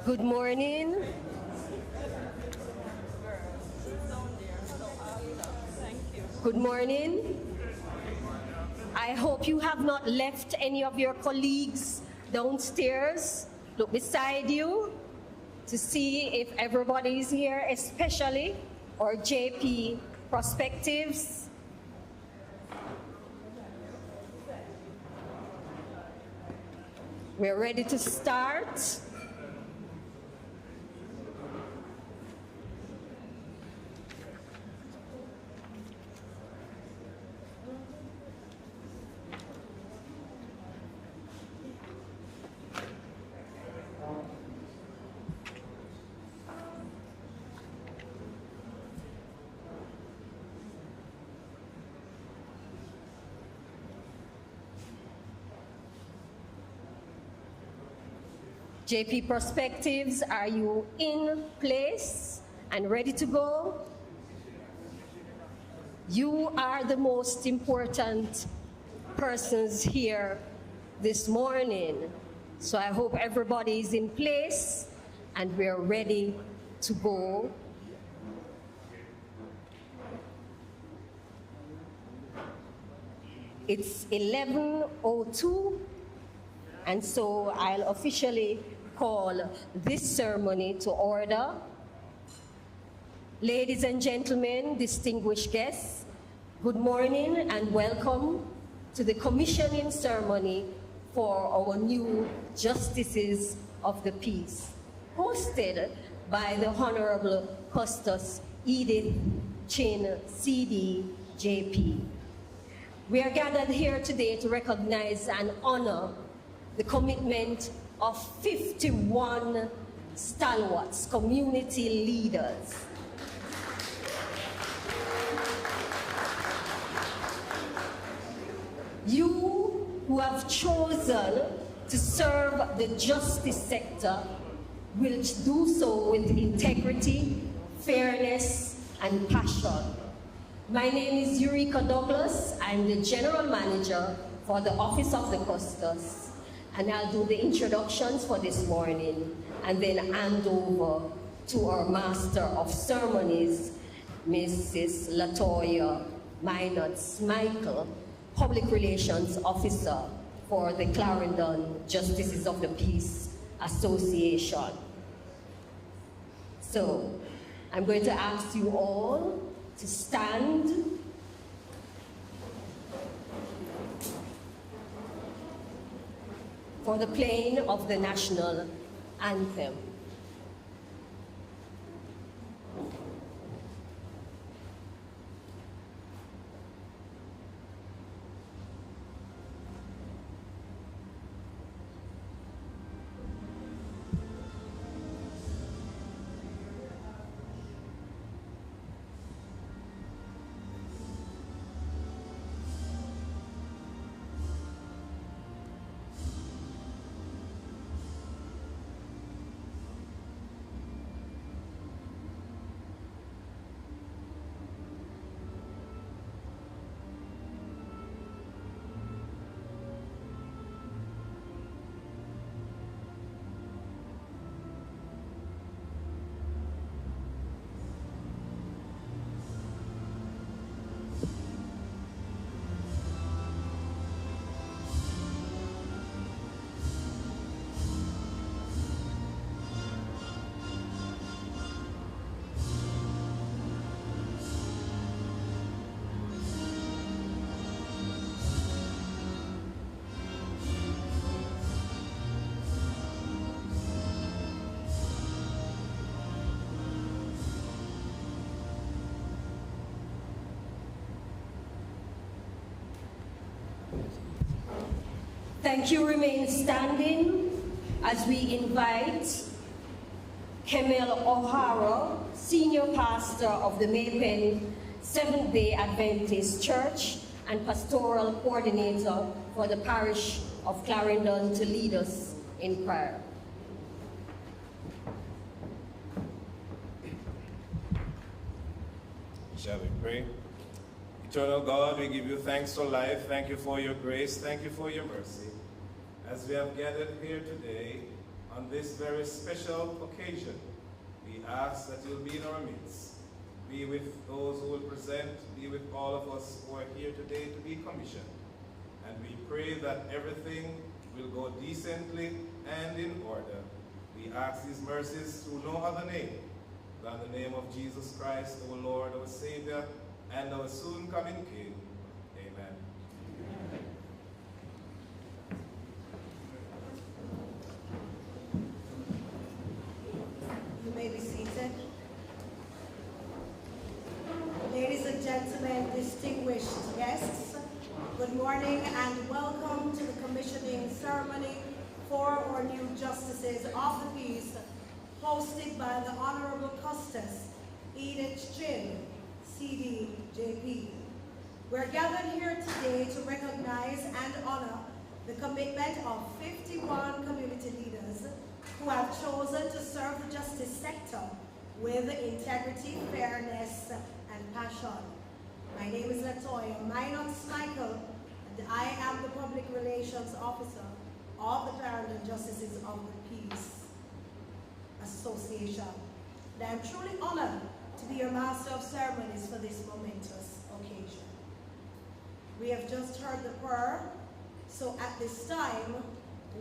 Good morning. Good morning. I hope you have not left any of your colleagues downstairs. Look beside you to see if everybody is here, especially our JP prospectives. We're ready to start. JP Perspectives, are you in place and ready to go? You are the most important persons here this morning. So I hope everybody is in place and we're ready to go. It's 11:02, and so I'll officially call this ceremony to order. Ladies and gentlemen, distinguished guests, good morning and welcome to the commissioning ceremony for our new Justices of the Peace, hosted by the Honorable Custos Edith Chin, CD, JP. We are gathered here today to recognize and honor the commitment of 51 stalwarts, community leaders. You who have chosen to serve the justice sector will do so with integrity, fairness, and passion. My name is Eureka Douglas. I'm the General Manager for the Office of the Custos. And I'll do the introductions for this morning and then hand over to our Master of Ceremonies, Mrs. Latoya Minot-Michael, Public Relations Officer for the Clarendon Justices of the Peace Association. So I'm going to ask you all to stand. For the playing of the national anthem. Thank you. Remain standing as we invite Kemel O'Hara, Senior Pastor of the Maypen Seventh-day Adventist Church and Pastoral Coordinator for the Parish of Clarendon, to lead us in prayer. Shall we pray? Eternal God, we give you thanks for life. Thank you for your grace. Thank you for your mercy. As we have gathered here today on this very special occasion, we ask that you'll be in our midst. Be with those who will present, be with all of us who are here today to be commissioned. And we pray that everything will go decently and in order. We ask these mercies through no other name than the name of Jesus Christ, our Lord, our Savior, and our soon coming King. Amen. You may be seated. Ladies and gentlemen, distinguished guests, good morning and welcome to the commissioning ceremony for our new Justices of the Peace, hosted by the Honorable Custos, Edith Chin, CD, JP. We're gathered here today to recognize and honor the commitment of 51 community leaders who have chosen to serve the justice sector with integrity, fairness, and passion. My name is Latoya Minox Michael, and I am the Public Relations Officer of the Clarendon Justices of the Peace Association. And I'm truly honored to be your Master of Ceremonies for this momentous occasion. We have just heard the prayer, so at this time,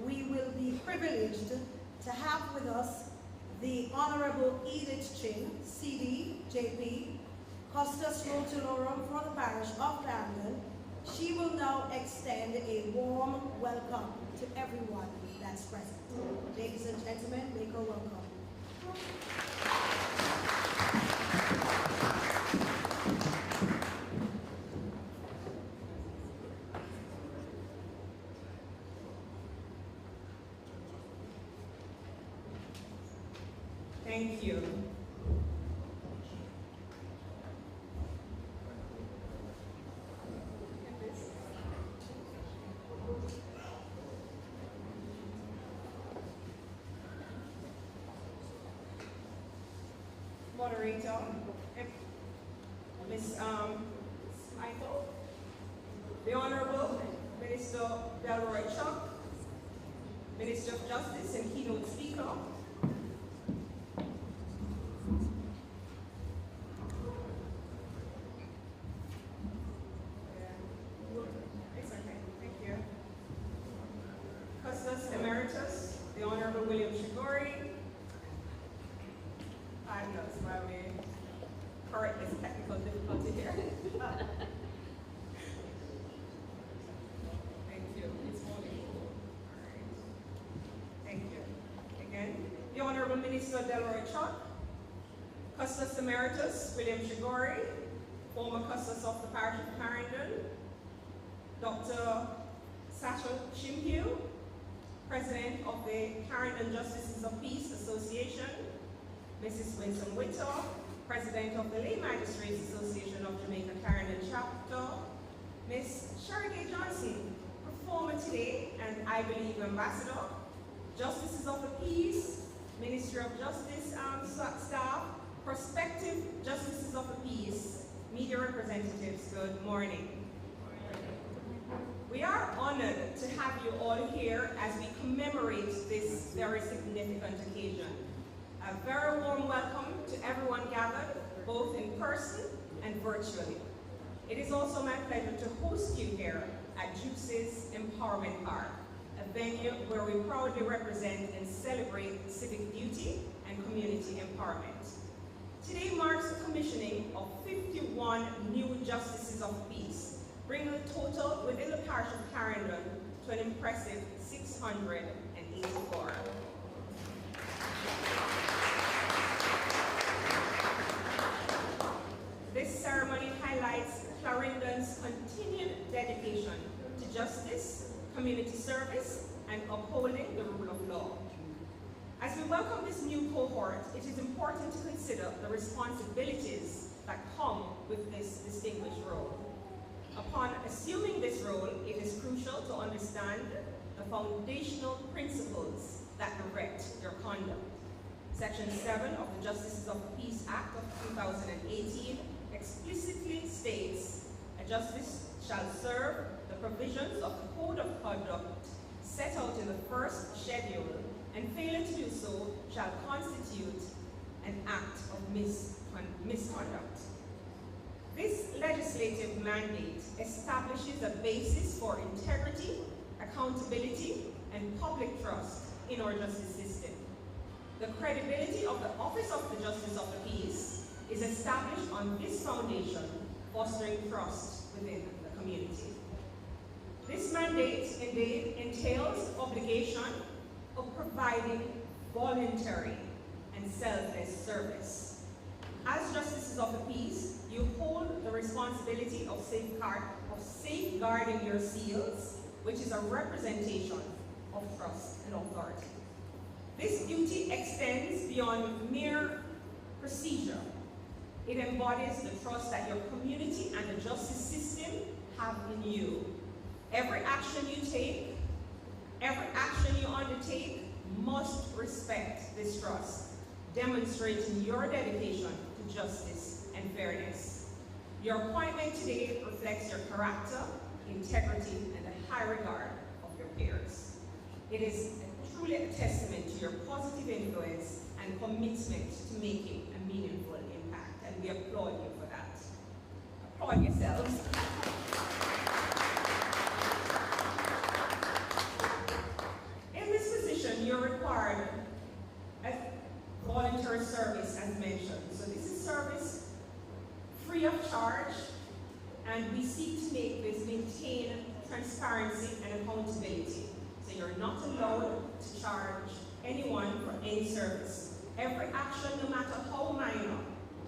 we will be privileged to have with us the Honorable Edith Chin, CD, JP, Custos Rotulorum for the Parish of Clarendon. She will now extend a warm welcome to everyone that's present. Ladies and gentlemen, make her welcome. Thank you. Moderator, Ms. Michael, the Honorable Minister Delroy Chuck, Minister of Justice and Keynote Speaker, it's okay, thank you. Custos Emeritus, the Honorable William Shigori. I know, it's why we correct this technical difficulty here. Thank you. It's wonderful. All right. Thank you. Again, the Honorable Minister Delroy Chuck, Custos Emeritus William Shigori, former Custos of the Parish of Clarendon, Dr. Satchel Shimhue, President of the Clarendon Justices of Peace Association, Mrs. Winsome Whittor, President of the Lay Magistrates Association of Jamaica Clarendon Chapter, Ms. Sherry Gay Johnson, performer today and I believe ambassador, Justices of the Peace, Ministry of Justice staff, prospective Justices of the Peace, media representatives, good morning. We are honored to have you all here as we commemorate this very significant occasion. A very warm welcome to everyone gathered, both in person and virtually. It is also my pleasure to host you here at Juice's Empowerment Park, a venue where we proudly represent and celebrate civic duty and community empowerment. Today marks the commissioning of 51 new Justices of Peace, bringing the total within the parish of Clarendon to an impressive 684. This ceremony highlights Clarendon's continued dedication to justice, community service, and upholding the rule of law. As we welcome this new cohort, it is important to consider the responsibilities that come with this distinguished role. Upon assuming this role, it is crucial to understand the foundational principles that direct your conduct. Section 7 of the Justices of the Peace Act of 2018 explicitly states, a justice shall serve the provisions of the Code of Conduct set out in the first schedule, and failure to shall constitute an act of misconduct. This legislative mandate establishes a basis for integrity, accountability, and public trust in our justice system. The credibility of the Office of the Justice of the Peace is established on this foundation, fostering trust within the community. This mandate indeed entails the obligation of providing voluntary and selfless service. As Justices of the Peace, you hold the responsibility of safeguarding your seals, which is a representation of trust and authority. This duty extends beyond mere procedure. It embodies the trust that your community and the justice system have in you. Every action you take, every action you undertake must respect this trust, demonstrating your dedication to justice and fairness. Your appointment today reflects your character, integrity, and the high regard of your peers. It is truly a testament to your positive influence and commitment to making a meaningful impact, and we applaud you for that. Applaud yourselves. In this position, you're required as voluntary service, as mentioned. So this is service free of charge, and we seek to make this maintain transparency and accountability. So you're not allowed to charge anyone for any service. Every action, no matter how minor,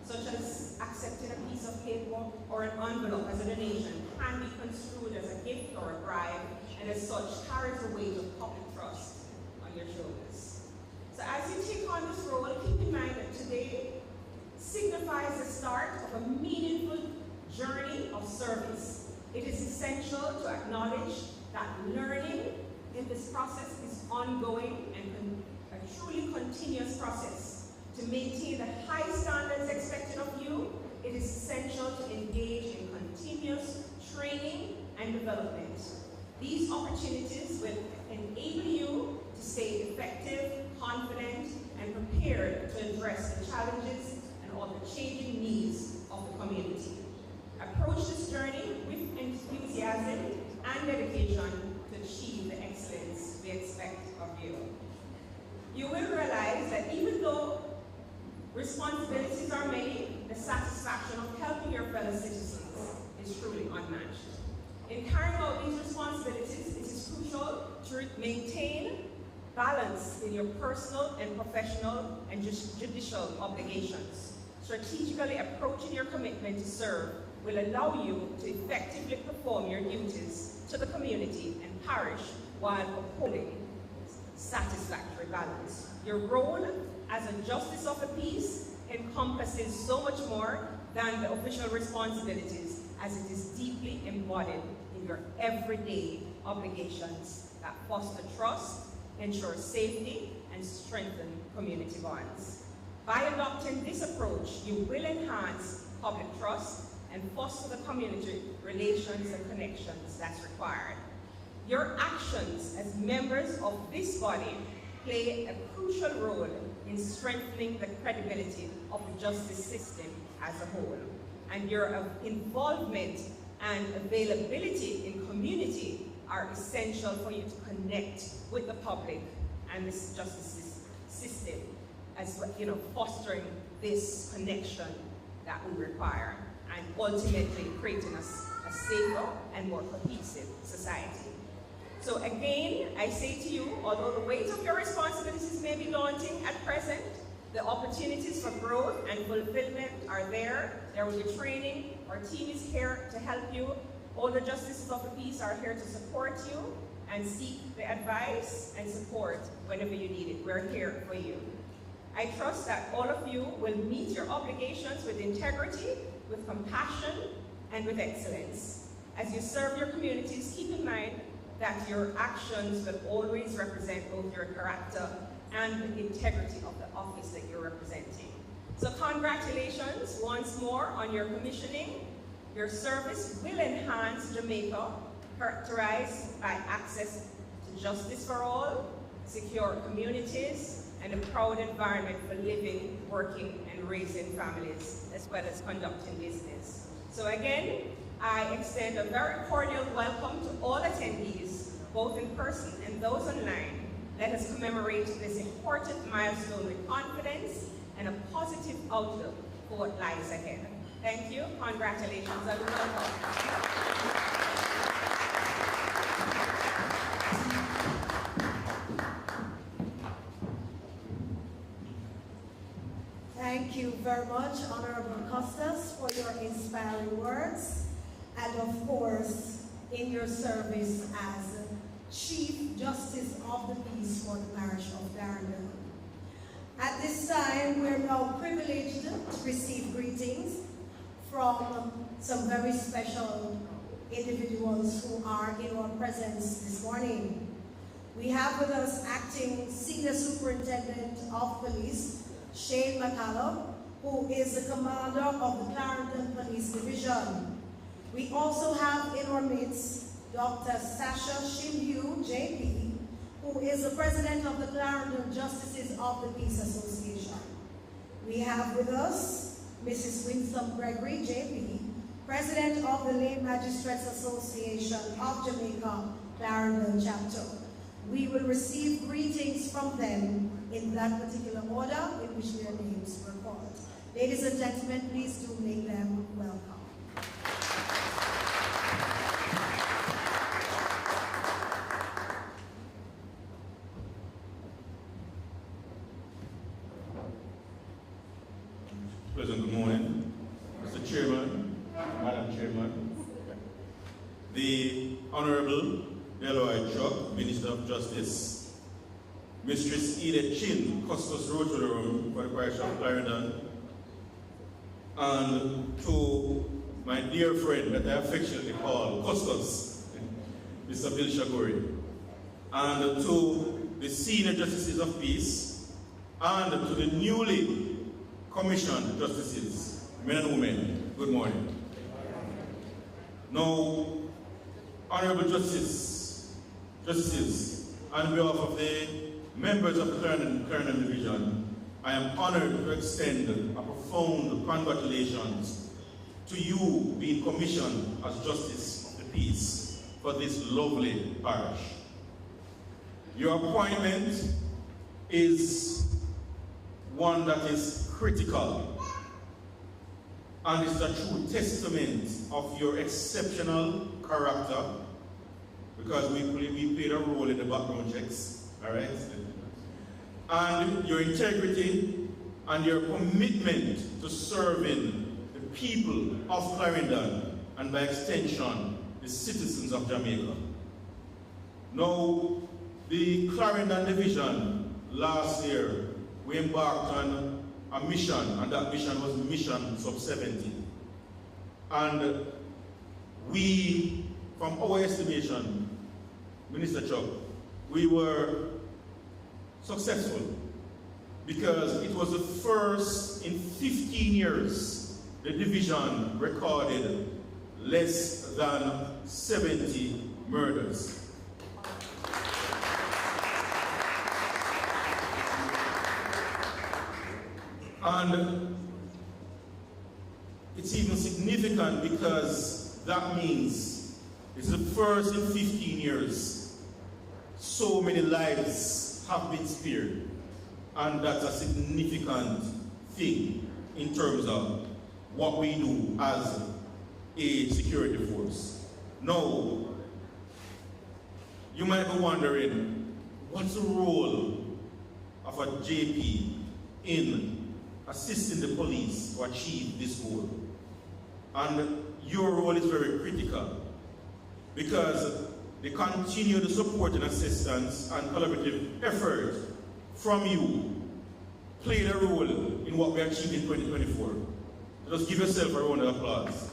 such as accepting a piece of paper or an envelope as a donation, can be construed as a gift or a bribe, and as such carries the weight of public trust on your shoulders. So as you take on this role, keep in mind that today signifies the start of a meaningful journey of service. It is essential to acknowledge that learning in this process is ongoing and a truly continuous process. To maintain the high standards expected of you, it is essential to engage in continuous training and development. These opportunities will enable you to stay effective, confident, and prepared to address the challenges and all the changing needs of the community. Approach this journey with enthusiasm and dedication to achieve the excellence we expect of you. You will realize that even though responsibilities are many, the satisfaction of helping your fellow citizens is truly unmatched. In carrying out these responsibilities, it is crucial to maintain balance in your personal and professional and judicial obligations. Strategically approaching your commitment to serve will allow you to effectively perform your duties to the community and parish while upholding satisfactory balance. Your role as a Justice of the Peace encompasses so much more than the official responsibilities, as it is deeply embodied in your everyday obligations that foster trust, ensure safety, and strengthen community bonds. By adopting this approach, you will enhance public trust and foster the community relations and connections that's required. Your actions as members of this body play a crucial role in strengthening the credibility of the justice system as a whole. And your involvement and availability in community are essential for you to connect with the public and this justice system, as fostering this connection that we require, and ultimately creating a safer and more cohesive society. So again, I say to you, although the weight of your responsibilities may be daunting at present, the opportunities for growth and fulfillment are there. There will be training. Our team is here to help you. All the Justices of the Peace are here to support you and seek the advice and support whenever you need it. We're here for you. I trust that all of you will meet your obligations with integrity, with compassion, and with excellence. As you serve your communities, keep in mind that your actions will always represent both your character and the integrity of the office that you're representing. So congratulations once more on your commissioning. Your service will enhance Jamaica, characterized by access to justice for all, secure communities, and a proud environment for living, working, and raising families, as well as conducting business. So again, I extend a very cordial welcome to all attendees, both in person and those online. Let us commemorate this important milestone with confidence and a positive outlook for what lies ahead. Thank you, congratulations, and welcome. Thank you very much, Honorable Custos, for your inspiring words, and of course, in your service as Chief Justice of the Peace for the Parish of Clarendon. At this time, we're now privileged to receive greetings from some very special individuals who are in our presence this morning. We have with us Acting Senior Superintendent of Police, Shane McCallum, who is the commander of the Clarendon Police Division. We also have in our midst Dr. Sasha Shimyu, JP, who is the president of the Clarendon Justices of the Peace Association. We have with us Mrs. Winsome Gregory, JP, president of the Lay Magistrates Association of Jamaica, Clarendon chapter. We will receive greetings from them in that particular order in which their names were called. Ladies and gentlemen, please do make them welcome. President, good morning. Mr. Chairman, Madam Chairman, the Honorable Delroy Chuck, Minister of Justice, Mistress Edith Chin, Custos Road to the Room for the Parish of Clarendon, and to my dear friend that I affectionately call Custos, Mr. Bill Shagori, and to the Senior Justices of Peace, and to the newly commissioned justices, men and women, good morning. Now, Honorable Justices, on behalf of the members of the Clarendon Division, I am honored to extend a profound congratulations to you being commissioned as Justice of the Peace for this lovely parish. Your appointment is one that is critical, and it's a true testament of your exceptional character, because we played a role in the background checks, all right? And your integrity and your commitment to serving the people of Clarendon, and by extension, the citizens of Jamaica. Now, the Clarendon Division last year, we embarked on a mission, and that mission was Mission Sub-70. And we, from our estimation, Minister Chuck, we were successful because it was the first in 15 years the division recorded less than 70 murders. And it's even significant because that means it's the first in 15 years so many lives have been spared. And that's a significant thing in terms of what we do as a security force. Now, you might be wondering, what's the role of a JP in assisting the police to achieve this goal? And your role is very critical because the continued support and assistance and collaborative effort from you played a role in what we achieved in 2024. So just give yourself a round of applause.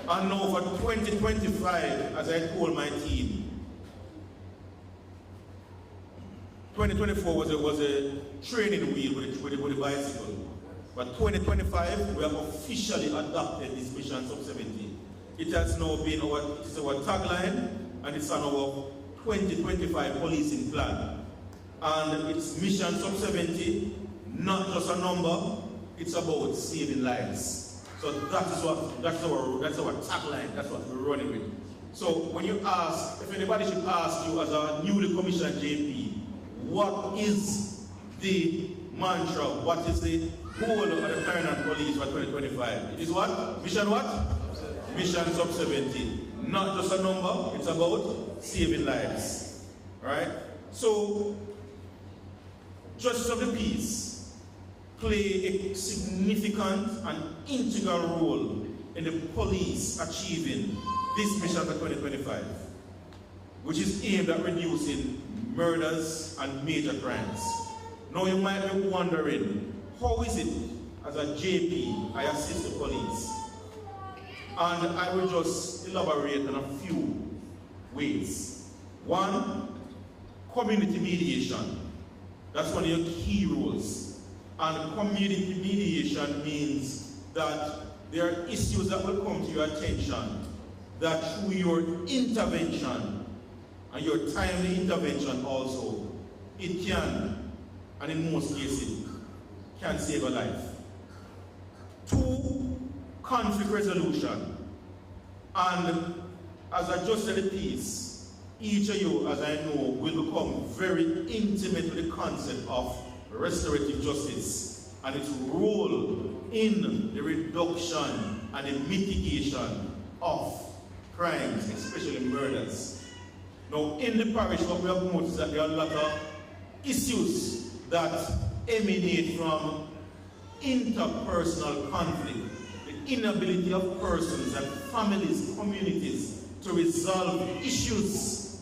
And now for 2025, as I told my team, 2024 was a training wheel with a bicycle. But 2025, we have officially adopted this Mission Sub-70. It has now been our tagline, and it's on our 2025 policing plan. And it's mission sub 70, not just a number, it's about saving lives. So that's our tagline, that's what we're running with. So when you ask, if anybody should ask you as a newly commissioned JP, what is the mantra, what is the goal of the Clarendon Police for 2025? It is what? Mission what? Mission sub 70. Not just a number, it's about saving lives. Alright? So, justice of the peace play a significant and integral role in the police achieving this mission for 2025, which is aimed at reducing murders and major crimes. Now you might be wondering, how is it as a JP I assist the police? And I will just elaborate on a few ways. One, community mediation. That's one of your key roles. And community mediation means that there are issues that will come to your attention that through your intervention and your timely intervention also, it can, and in most cases, can save a life. Two, conflict resolution. And as a justice of the peace, each of you, as I know, will become very intimate with the concept of restorative justice and its role in the reduction and the mitigation of crimes, especially murders. Now, in the parish, what we have noticed is that there are a lot of issues that emanate from interpersonal conflict, the inability of persons and families, communities to resolve issues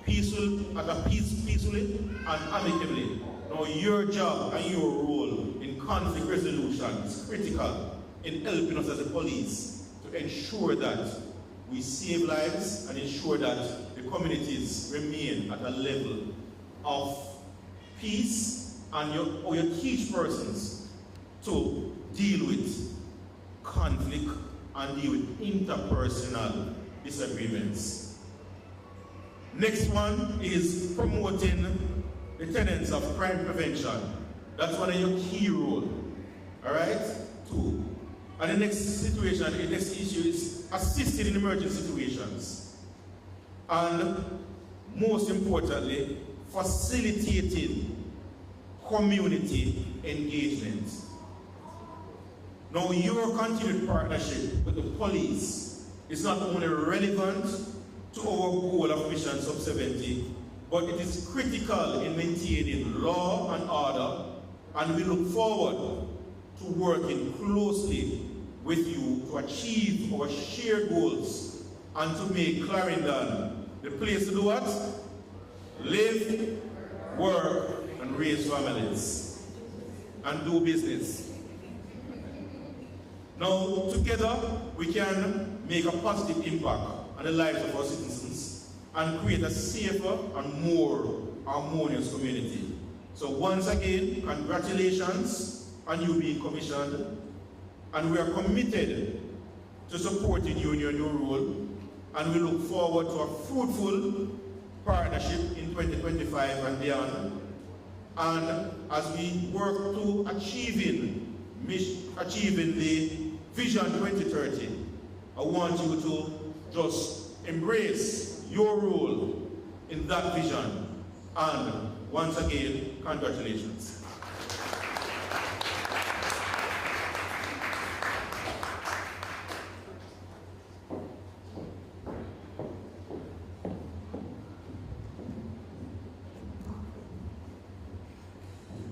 peacefully and amicably. Now, your job and your role in conflict resolution is critical in helping us as a police to ensure that we save lives and ensure that the communities remain at a level of peace, and you teach persons to deal with conflict and deal with interpersonal disagreements. Next one is promoting the tenets of crime prevention. That's one of your key roles. Alright? Two. And the next situation, the next issue is assisting in emergency situations. And most importantly, facilitating community engagement. Now, your continued partnership with the police is not only relevant to our goal of Mission Sub 70, but it is critical in maintaining law and order, and we look forward to working closely with you to achieve our shared goals and to make Clarendon the place to do what? Live, work, and raise families, and do business. Now, together, we can make a positive impact on the lives of our citizens and create a safer and more harmonious community. So once again, congratulations on you being commissioned, and we are committed to supporting you in your new role, and we look forward to a fruitful partnership in 2025 and beyond. And as we work to achieving the Vision 2030, I want you to just embrace your role in that vision. And once again, congratulations.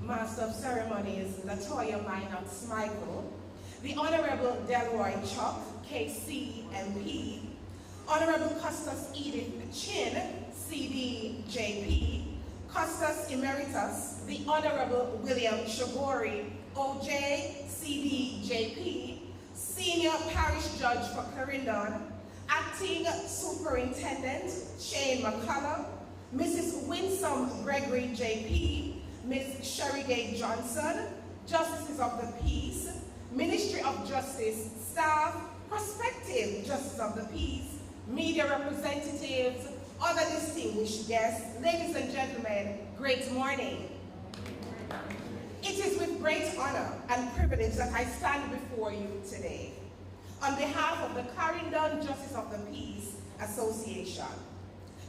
Master of Ceremonies, Latoya Minox Michael, the Honorable Delroy Chuck, KC MP, Honorable Custos Edith Chin, CDJP, Custos Emeritus, the Honorable William Shagori, OJ, CDJP, Senior Parish Judge for Clarendon, Acting Superintendent Shane McCullough, Mrs. Winsome Gregory JP, Ms. Sherry Gay Johnson, Justices of the Peace, Ministry of Justice staff, prospective Justices of the Peace, media representatives, other distinguished guests, ladies and gentlemen, great morning. It is with great honor and privilege that I stand before you today on behalf of the Clarendon Justice of the Peace Association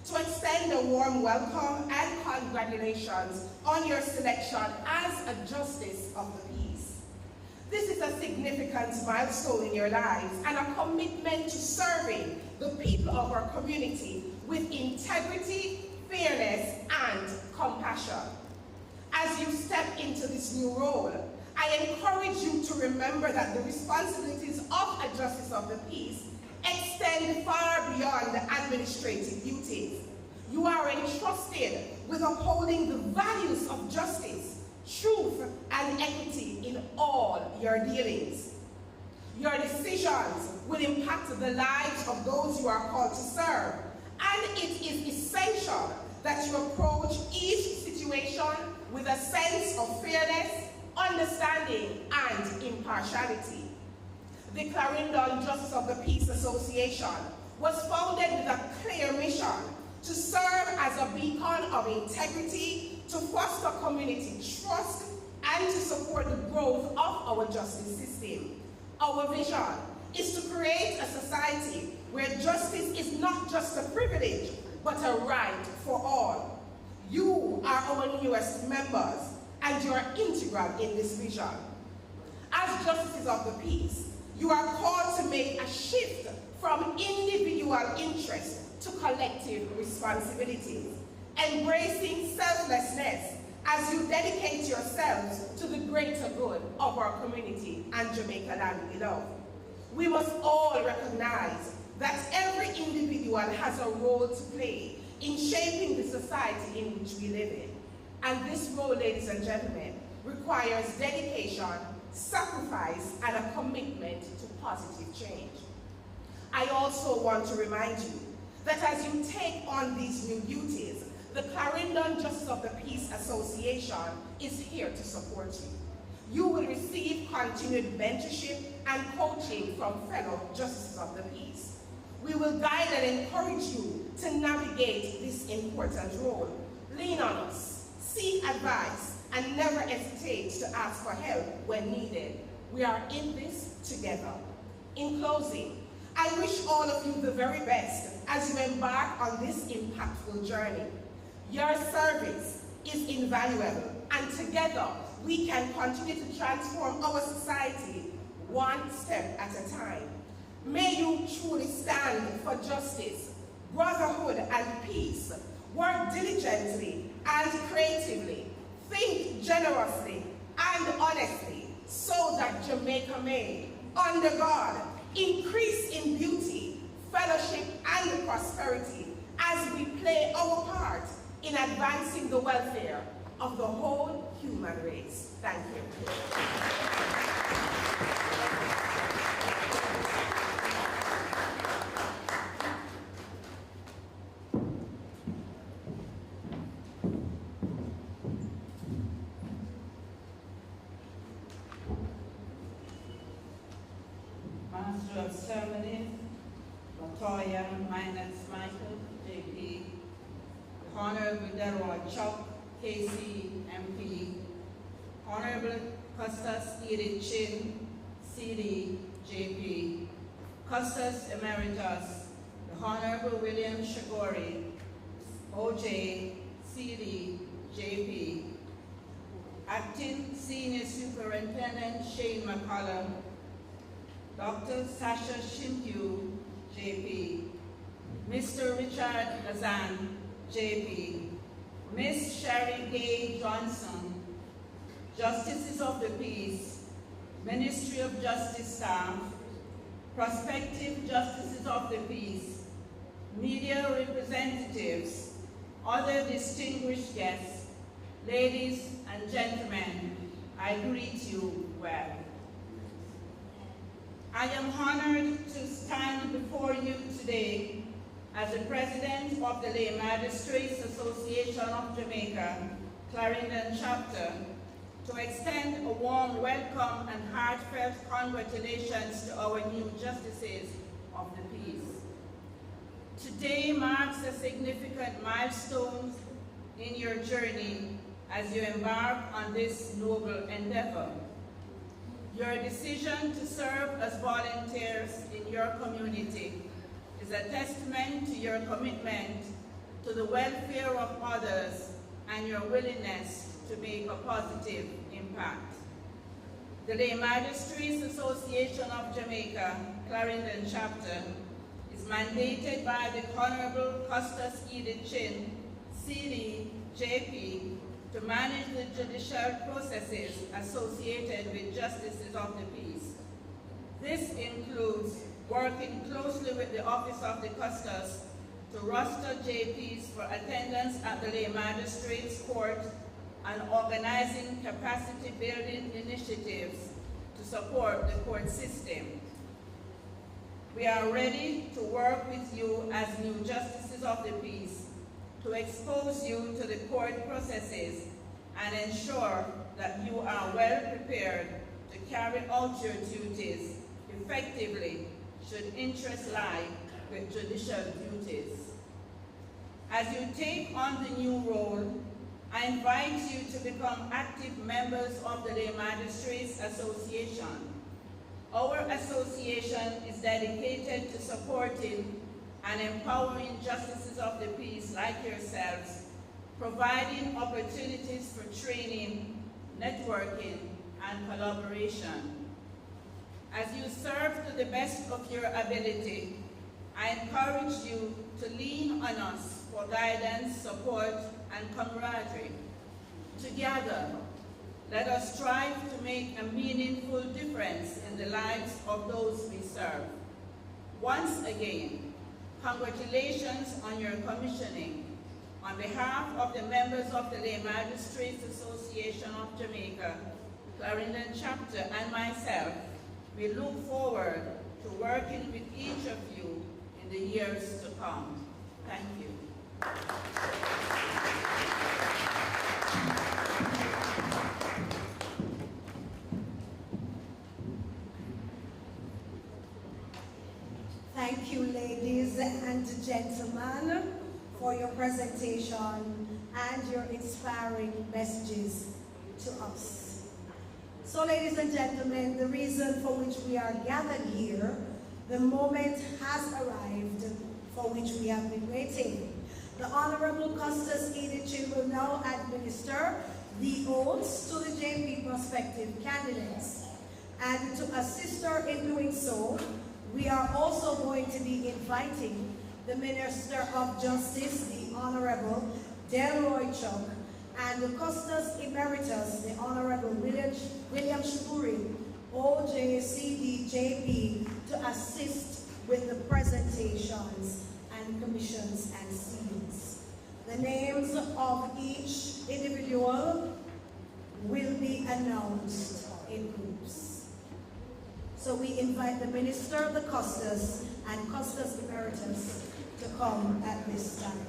to extend a warm welcome and congratulations on your selection as a Justice of the Peace. This is a significant milestone in your lives and a commitment to serving the people of our community with integrity, fairness, and compassion. As you step into this new role, I encourage you to remember that the responsibilities of a Justice of the Peace extend far beyond the administrative duties. You are entrusted with upholding the values of justice, truth, and equity in all your dealings. Your decisions will impact the lives of those you are called to serve, and it is essential that you approach each situation with a sense of fairness, understanding, and impartiality. The Clarendon Justice of the Peace Association was founded with a clear mission to serve as a beacon of integrity, to foster community trust, and to support the growth of our justice system. Our vision is to create a society where justice is not just a privilege, but a right for all. You are our newest members, and you are integral in this vision. As Justices of the Peace, you are called to make a shift from individual interest to collective responsibilities, embracing selflessness as you dedicate yourselves to the greater good of our community and Jamaica land we love. We must all recognize that every individual has a role to play in shaping the society in which we live in. And this role, ladies and gentlemen, requires dedication, sacrifice, and a commitment to positive change. I also want to remind you that as you take on these new duties, the Clarendon Justice of the Peace Association is here to support you. You will receive continued mentorship and coaching from fellow Justices of the Peace. We will guide and encourage you to navigate this important role. Lean on us, seek advice, and never hesitate to ask for help when needed. We are in this together. In closing, I wish all of you the very best as you embark on this impactful journey. Your service is invaluable, and together we can continue to transform our society one step at a time. May you truly stand for justice, brotherhood, and peace. Work diligently and creatively. Think generously and honestly so that Jamaica may, under God, increase in beauty, fellowship, and prosperity as we play our part in advancing the welfare of the whole human race. Thank you. Master of Ceremonies, Latoya Minus Michael, JP, Honorable Delroy Chuck, KC, MP, Honorable Custos Edith Chin, CD, JP, Custos Emeritus, the Honorable William Shagori, OJ, CD, JP, Acting Senior Superintendent Shane McCollum, Dr. Sasha Shimpu, JP, Mr. Richard Gazan, JP, Ms. Sherry Gay Johnson, Justices of the Peace, Ministry of Justice staff, prospective Justices of the Peace, media representatives, other distinguished guests, ladies and gentlemen, I greet you well. I am honored to stand before you today as the President of the Lay Magistrates Association of Jamaica, Clarendon Chapter, to extend a warm welcome and heartfelt congratulations to our new Justices of the Peace. Today marks a significant milestone in your journey as you embark on this noble endeavor. Your decision to serve as volunteers in your community is a testament to your commitment to the welfare of others and your willingness to make a positive impact. The Lay Magistrates Association of Jamaica, Clarendon chapter, is mandated by the Honorable Custos Edith Chin, CD, JP, to manage the judicial processes associated with justices of the peace. This includes working closely with the Office of the Custos to roster JPs for attendance at the Lay Magistrates Court and organizing capacity building initiatives to support the court system. We are ready to work with you as new justices of the peace to expose you to the court processes and ensure that you are well prepared to carry out your duties effectively should interest lie with judicial duties. As you take on the new role, I invite you to become active members of the Lay Magistrates Association. Our association is dedicated to supporting and empowering justices of the peace like yourselves, providing opportunities for training, networking, and collaboration. As you serve to the best of your ability, I encourage you to lean on us for guidance, support, and camaraderie. Together, let us strive to make a meaningful difference in the lives of those we serve. Once again, congratulations on your commissioning. On behalf of the members of the Lay Magistrates Association of Jamaica, Clarendon chapter, and myself, we look forward to working with each of you in the years to come. Thank you. Thank you, ladies and gentlemen, for your presentation and your inspiring messages to us. So, ladies and gentlemen, the reason for which we are gathered here, the moment has arrived for which we have been waiting. The Honorable Custos Edith will now administer the oaths to the JP prospective candidates. And to assist her in doing so, we are also going to be inviting the Minister of Justice, the Honorable Delroy Chuck, and the Custos Emeritus, the Honorable William Shiburi, OJCD-JP, to assist with the presentations and commissions and seals. The names of each individual will be announced in groups. So we invite the Minister of the Custos and Custos Emeritus to come at this time.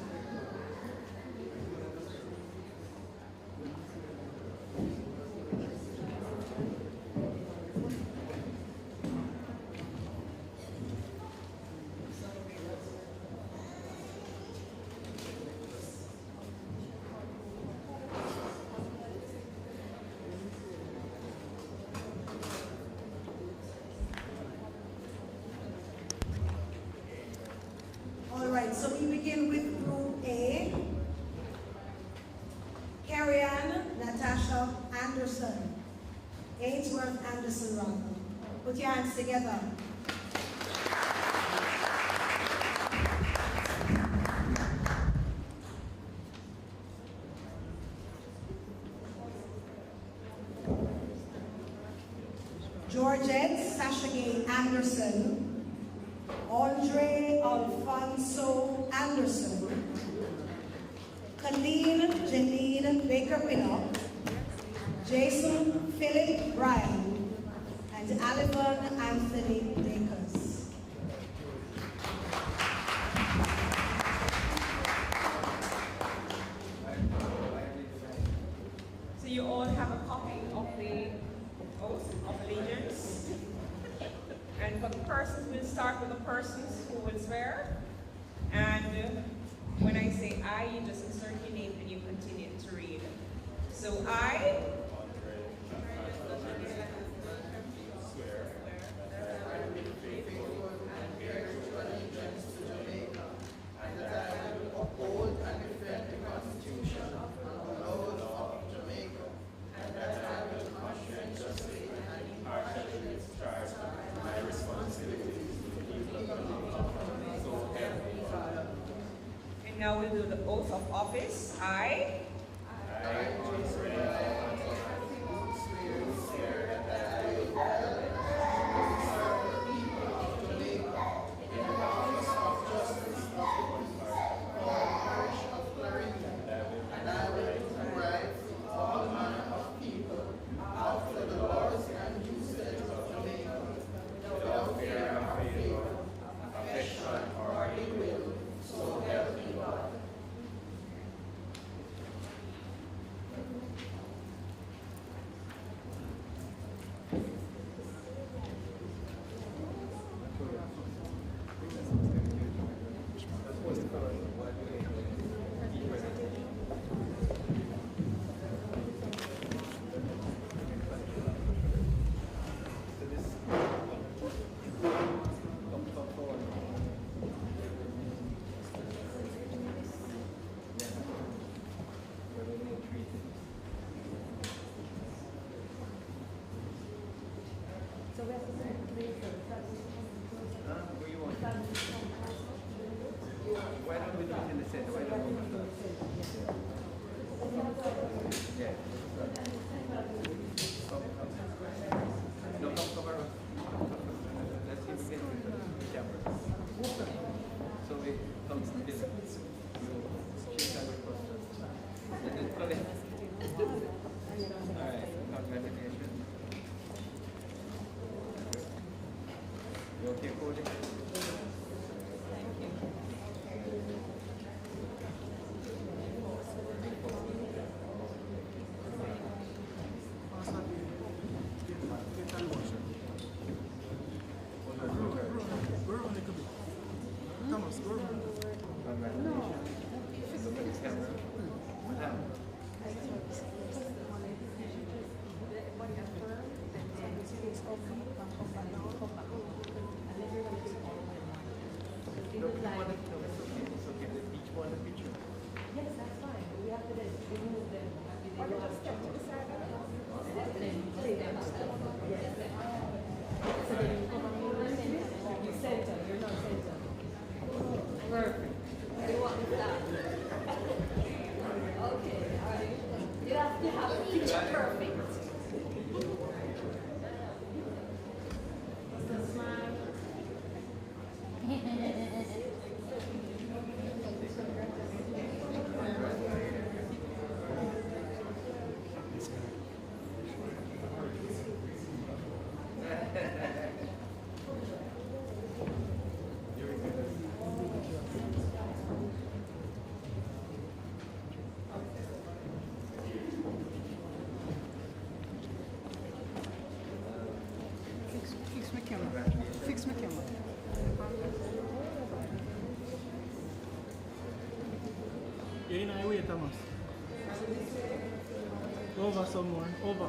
So we begin with Group A. Carrie-Ann Natasha Anderson. Ainsworth Anderson, rather. Put your hands together. Georgette Sashagay Anderson. Andre Alfonso Anderson, Colleen Janine Baker-Pinnock, Jason Philip Bryan, and Alvin Anthony Dakers. So you all have a copy of the oath of allegiance. And for the persons, we'll start with the persons who will swear. continue to read. So I Swear that I will be faithful and bear true allegiance to Jamaica, and that I will uphold and defend the Constitution and laws of Jamaica, and that I will conscientiously and impartially discharge my responsibilities to the people of Jamaica. So help me God. and now we'll do the oath of office. I Why don't we do it in the center? Why don't we do it? Yeah. No, come around. Let's see if we can do the camera. So we come to this. She's got the questions. And then plug it. All right. Congratulations. You okay, Cody? Fix my camera. You're in a way, Thomas. Over some more. Over.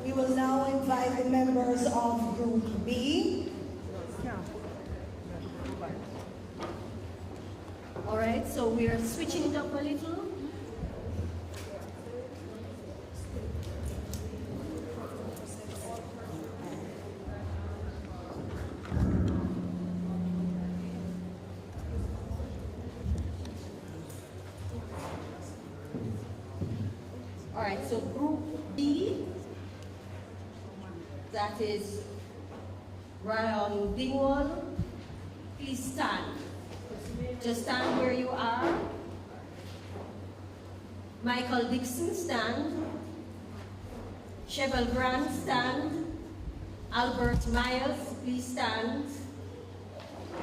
We will now invite the members of Group B. All right, so we are switching it up a little. All right, so Group B, that is Ryan Dingwall, please stand. Just stand where you are. Michael Dixon, stand. Cheval Grant, stand. Albert Myers, please stand.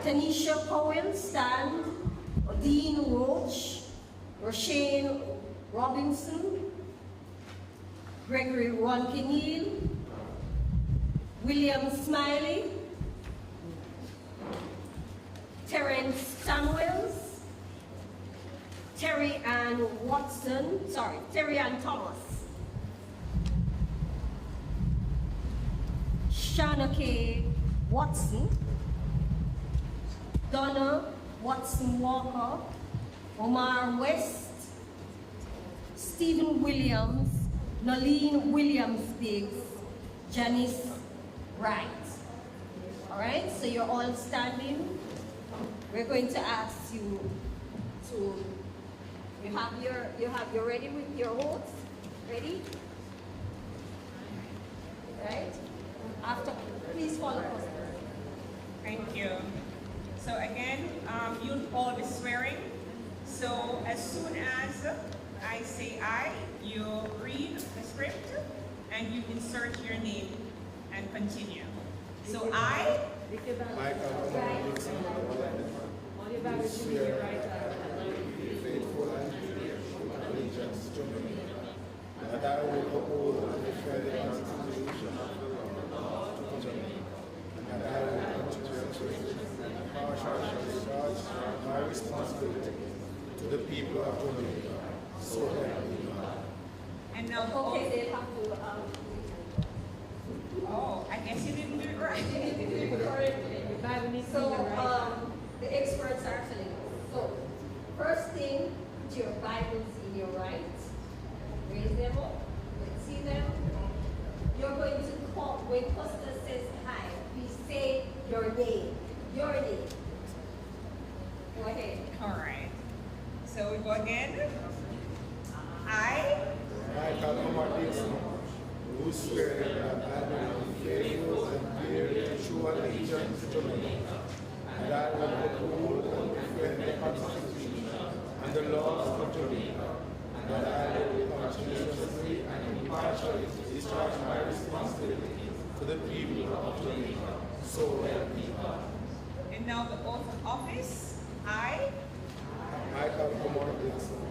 Tanisha Powell, stand. Dean Roach, Roshane Robinson, Gregory Ronkineel, William Smiley, Terence Samuels, Terry Ann Thomas, Shana K. Watson, Donna Watson Walker, Omar West, Stephen Williams, Nolene Williams Biggs, Janice Wright. All right, so you're all standing. We're going to ask you to, you're ready with your votes? Ready? Right? After, please follow us. Thank you. So again, you'll all be swearing. So as soon as I say aye, you read the script and you insert your name and continue. So I, faithful and allegiance to me, that I will uphold and defend the Constitution of the Lord to Jamaica, and I will continuously impartially discharge my responsibility to the people of Jamaica. So help me God. and now Okay, they have to, oh, I guess you didn't do it right. So, the experts are telling us. So, first thing, put your Bibles in your right. Raise them up. Let's see them. You're going to call, when Custos says hi, please say your name. Your name. Go ahead. All right. So we go again. I, Michael Omar Dixon, who swear that I will be faithful and bear true allegiance to Jamaica, and I will uphold and defend the Constitution and the laws of Jamaica, and that I will continuously and impartially discharge my responsibility to the people of Jamaica. So help me God. and now the oath of office. I, Michael Omar Dixon,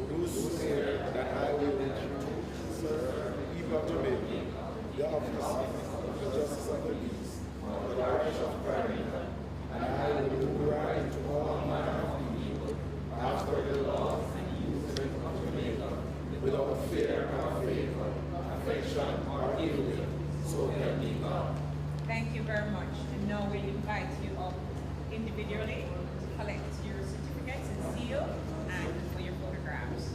do swear that I will serve the people of Jamaica, the office of the Justice of the Peace, the parish of Clarendon, and I will do right to all manner of people after the laws and uses of Jamaica, without fear or favor, affection or ill will. So help me God. thank you very much. And now we invite you up individually to collect your certificates and seal and for your photographs.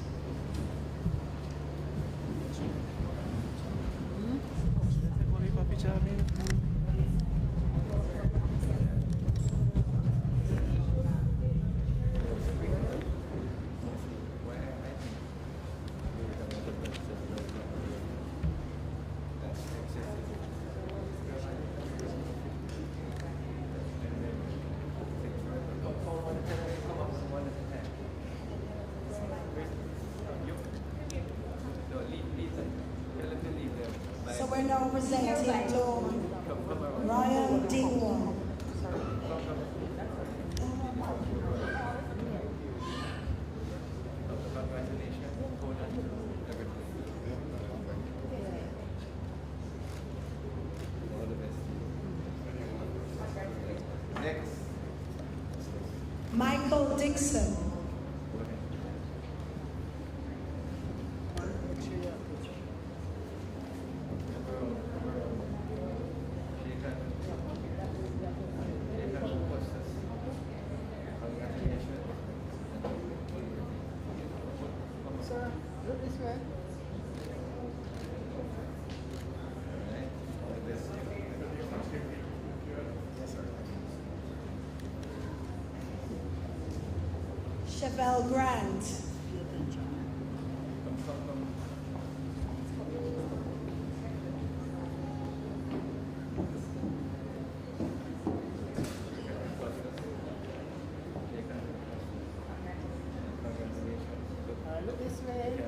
So we're now presenting to Ryan Dingwall. Next. Michael Dixon. Chevelle Grant. Look this way.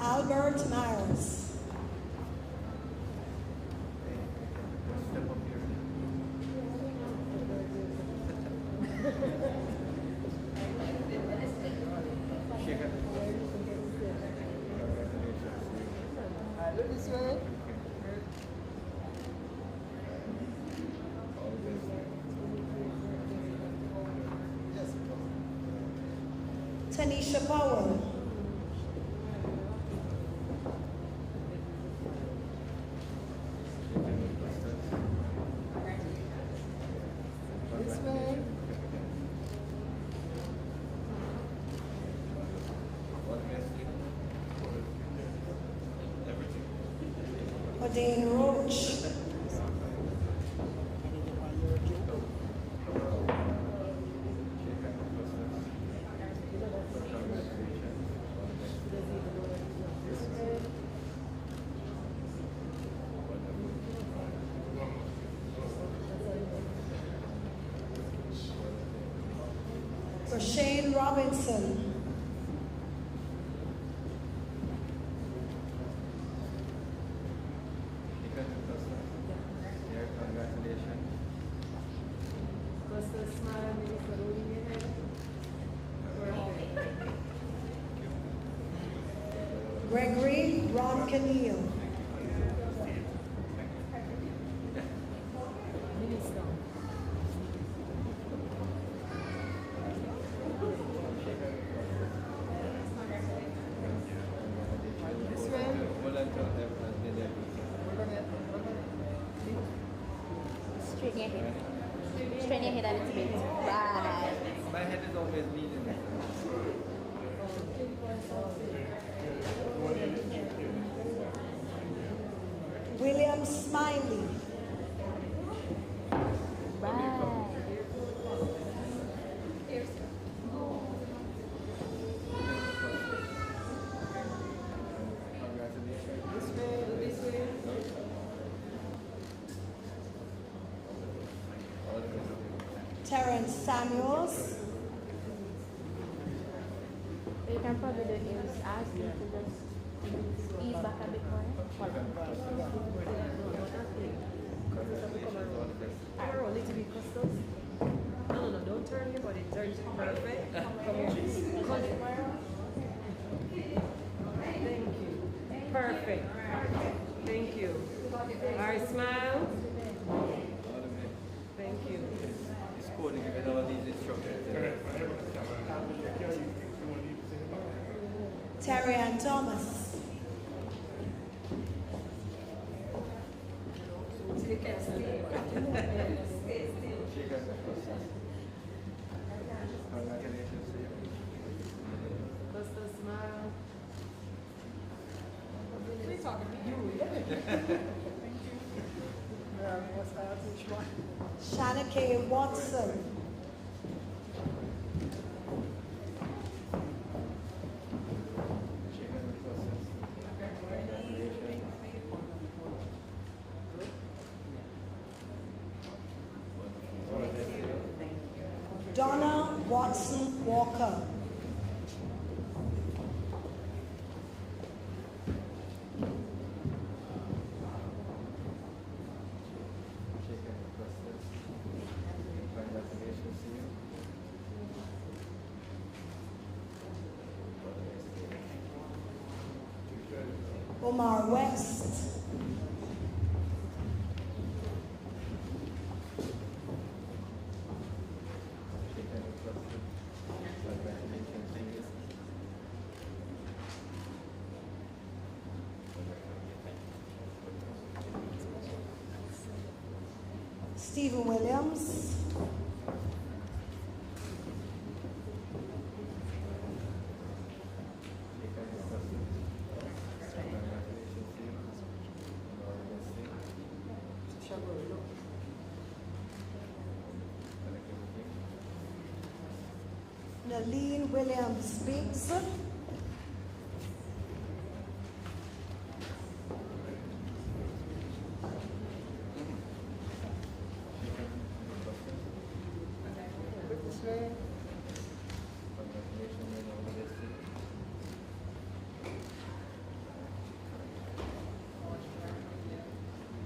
Albert Myers. Step up here. Shake it. Look this way. Tanisha Powell. This way. Odane Roach. Shane Robinson. Congratulations. Gregory Ron Canillo. Straighten your head. Straighten your head a little bit. Right. My head is always bleeding. William Smiley. Right. Terrence Samuels. You can probably do is ask you to just ease back a bit more. I roll it to be Custos. No, don't turn your body. Turn it perfect. Thank you. Perfect. Thank you. All right, smile. Thank you. It's cool to give it all these instructions. Terry Ann Thomas. Congratulations to you. Custos, smile. We're talking to you. Shanna K. Watson. Donna Watson Walker. Congratulations to you. Omar West. Stephen Williams. Naleen Williams Biggs.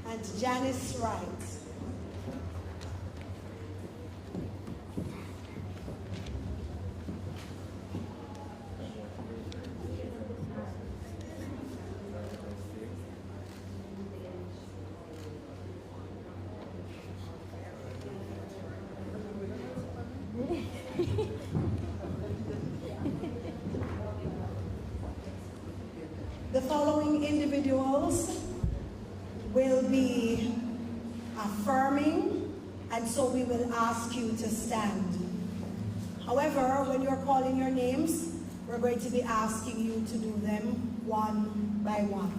And Janice Wright. The following individuals will be affirming, and so we will ask you to stand. However, when you're calling your names, we're going to be asking you to do them one by one.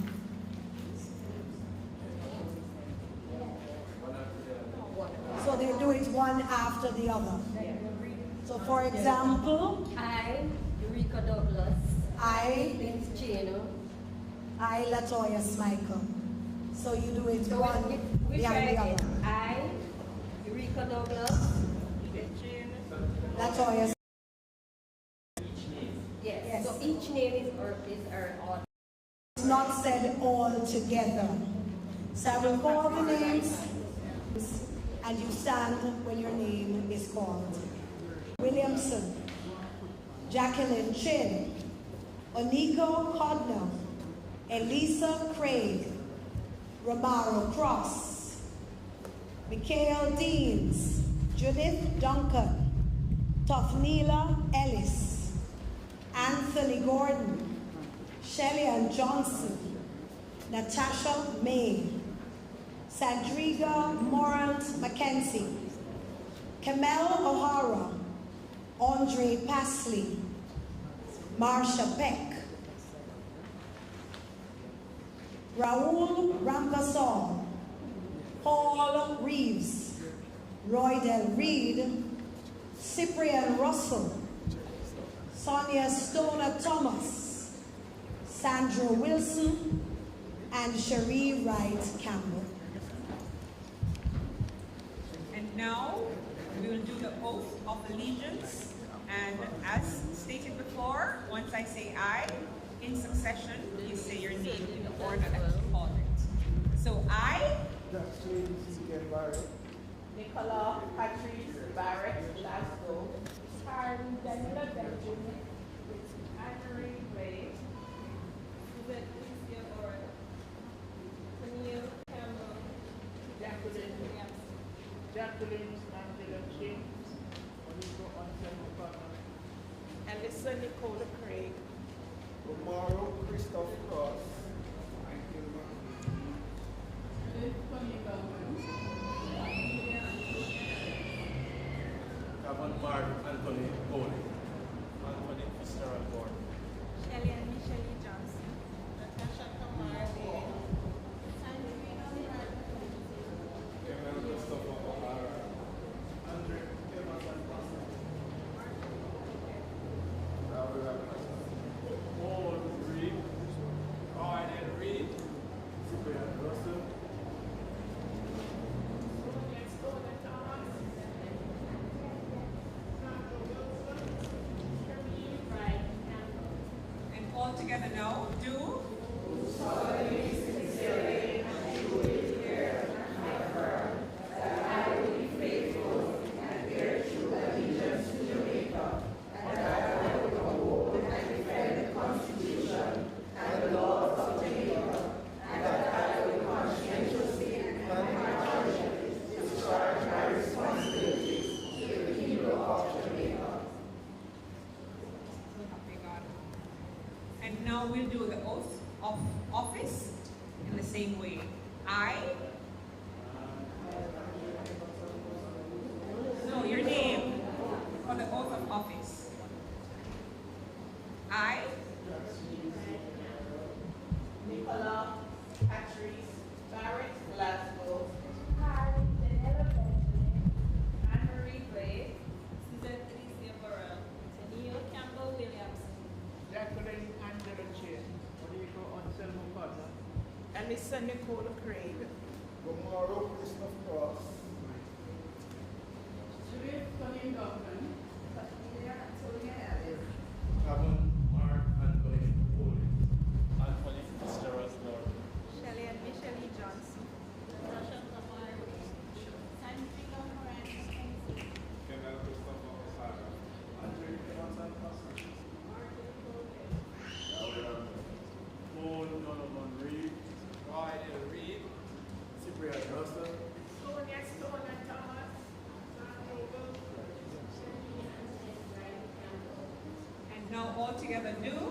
So they'll do it one after the other. So for example, I, Eureka Douglas. I, Vince Chino. I, Latoya Smichael. So you do it one we behind the try other. again. I, Eureka Douglas. Latoya. Yes. So each name is our order. It's not said all together. So I will call the names and you stand when your name is called. Williamson, Jacqueline Chin, Oniko Codnell, Elisa Craig, Romaro Cross, Mikhail Deans, Judith Duncan, Tofnila Ellis, Anthony Gordon, Shelley Johnson, Natasha May, Sandriga Morant Mackenzie, Kamel O'Hara, Andre Pasley, Marsha Beck, Raul Ramgasol, Paul Reeves, Roy Del Reed, Cyprian Russell, Sonia Stoner Thomas, Sandra Wilson, and Cherie Wright Campbell. And now we will do the oath of allegiance. And as stated before, once I say I, in succession, you say your name in the order that you called it. So I, Nicola Patrice Barrett Glasgow, Karen Daniela Belgium, Anne-Marie Gray, Suzette Alicia Lord, Camille Campbell, Jacqueline Angela James, Oliver Anthem O'Connor, Alyssa Nicola Craig, Romaro Christoph Cross. Cavan Mark Anthony Bowley. Anthony Fitzgerald Gordon. Shelley and Michelle Johnson. Natasha Kamar. Kevin Christopher O'Hara. Andre Emerson Boston. Paul Reed. Arden Reed. Cyprian Russell. and all together now, do. And now we'll do the oath of office in the same way. I. No, your name for the oath of office. I. Nicola Patrice Barrett Glasgow, Karen Daniela Benjamin. Anne-Marie Gray, Suzette Alicia Burrell. Melissa Nicole Craig. Tomorrow, Christopher Cross. Judith Colin Duncan. Kevin Mark Anthony Foley. Anthony Fitzgerald Lord. Shelley and Michelle E. Johnson. Kenneth Christopher Osaka. Paul Donovan Reed. Roy L. Reed. Cyprian Russell. And now all together new.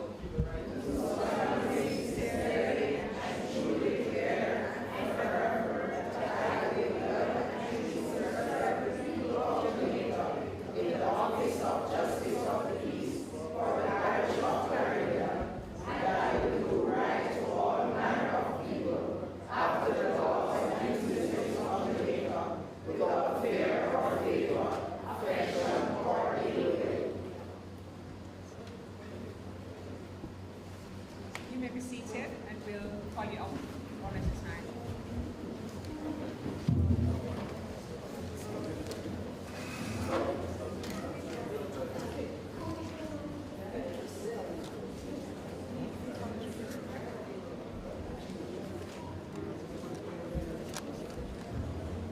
You may be seated and we'll call you up one at a time.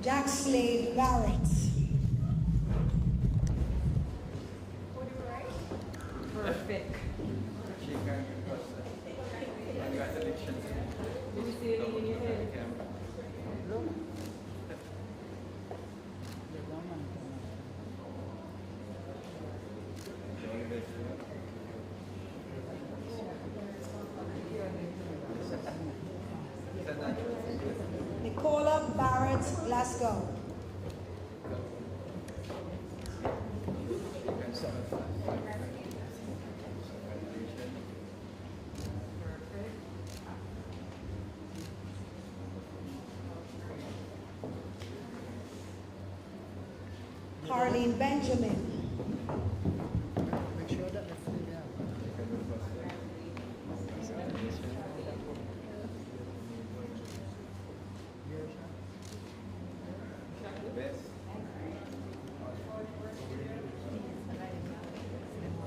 Jack Slade Barrett. Perfect. Congratulations. Did you see anything in your head? Nicola Barrett Glasgow. Harleen Benjamin. Make sure that the food there.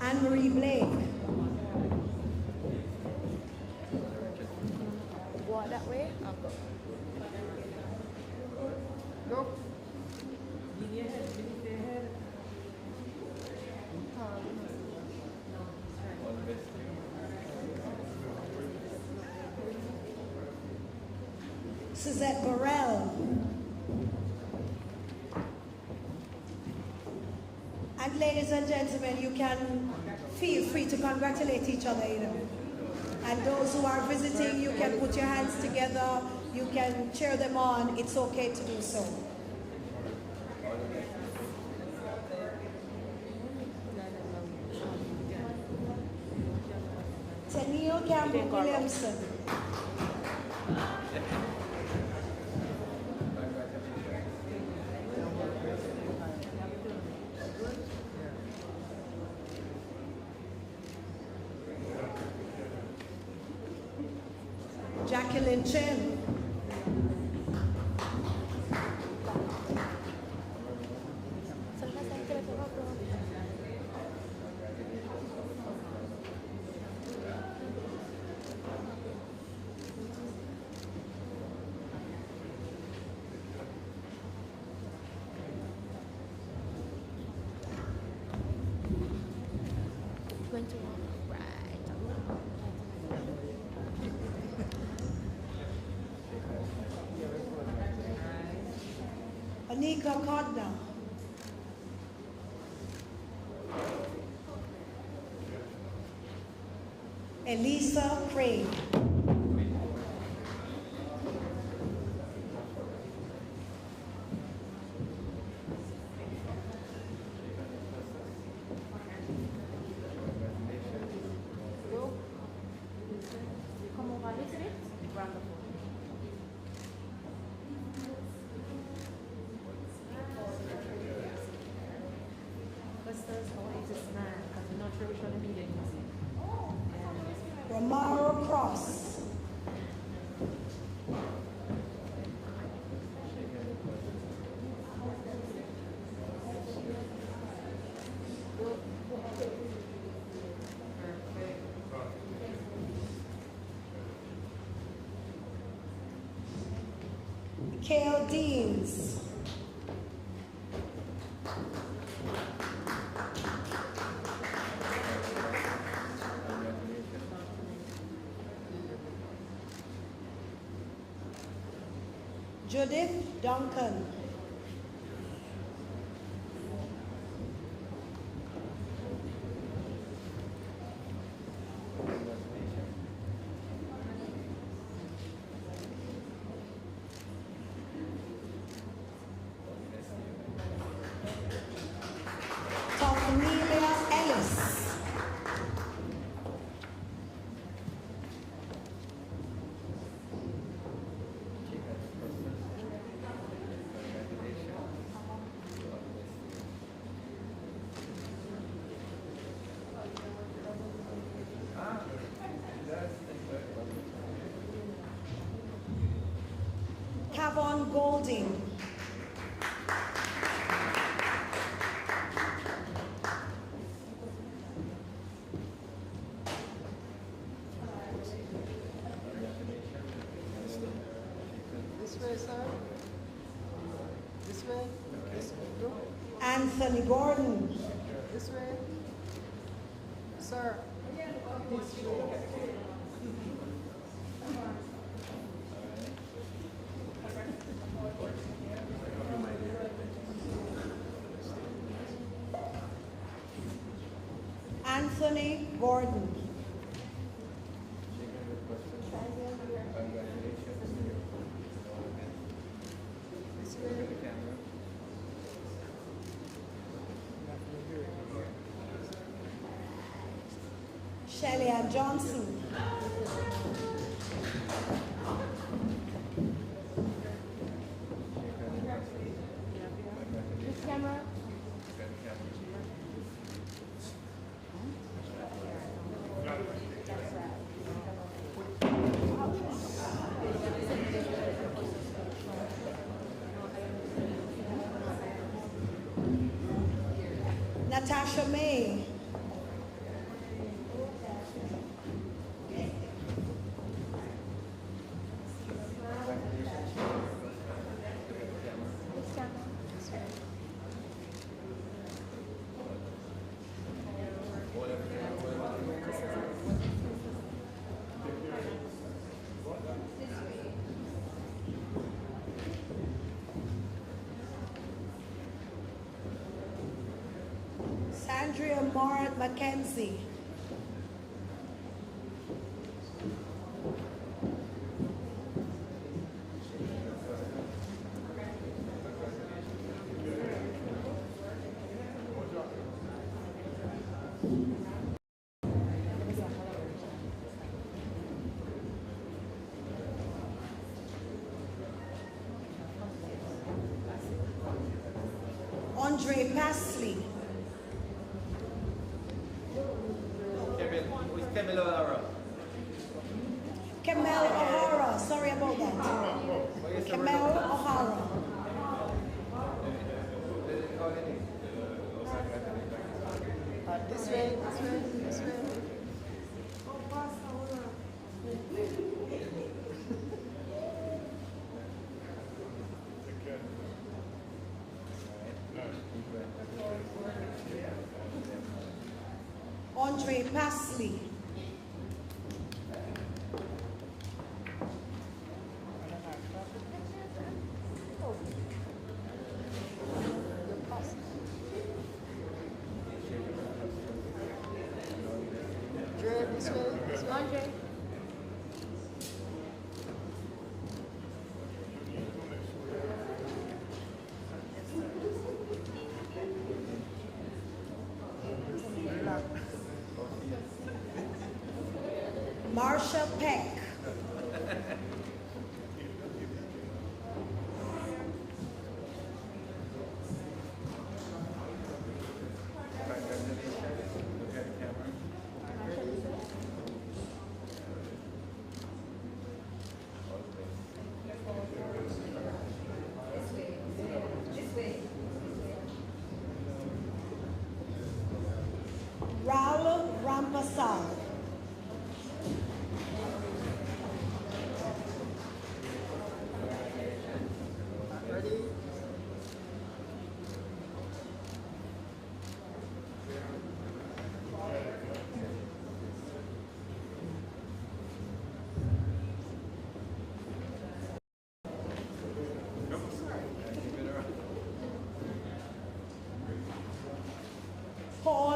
Anne-Marie Blake. Walk that way. I'll go. Go. Beneath your head, beneath your head. Suzette Burrell. And ladies and gentlemen, you can feel free to congratulate each other, you know. And those who are visiting, you can put your hands together, you can cheer them on, it's okay to do so. Tenille Campbell Williamson. Jacqueline Chen. Going to walk right. Anika Kodna. Elisa Craig. Come over a little bit. Wonderful. Custos, how is this man? Because we're not sure which one to meet Romaro Cross. Mikhail Deans. Judith Duncan. Tophenelia Ellis. Kavon Golding. This way, sir. This way. This way. Go. Anthony Gordon. This way. Sir. This way. Anthony Gordon. Shelley Ann Johnson. This camera. Natasha May. This camera. Sandria Morat Mackenzie. Andre Pasley. Kevin O'Hara. Kamel O'Hara. Sorry about that. Kamel O'Hara. This way. This way. This way. Andre Pasley. This way. This way. Andre. Marsha Peck. Raul Rampasal.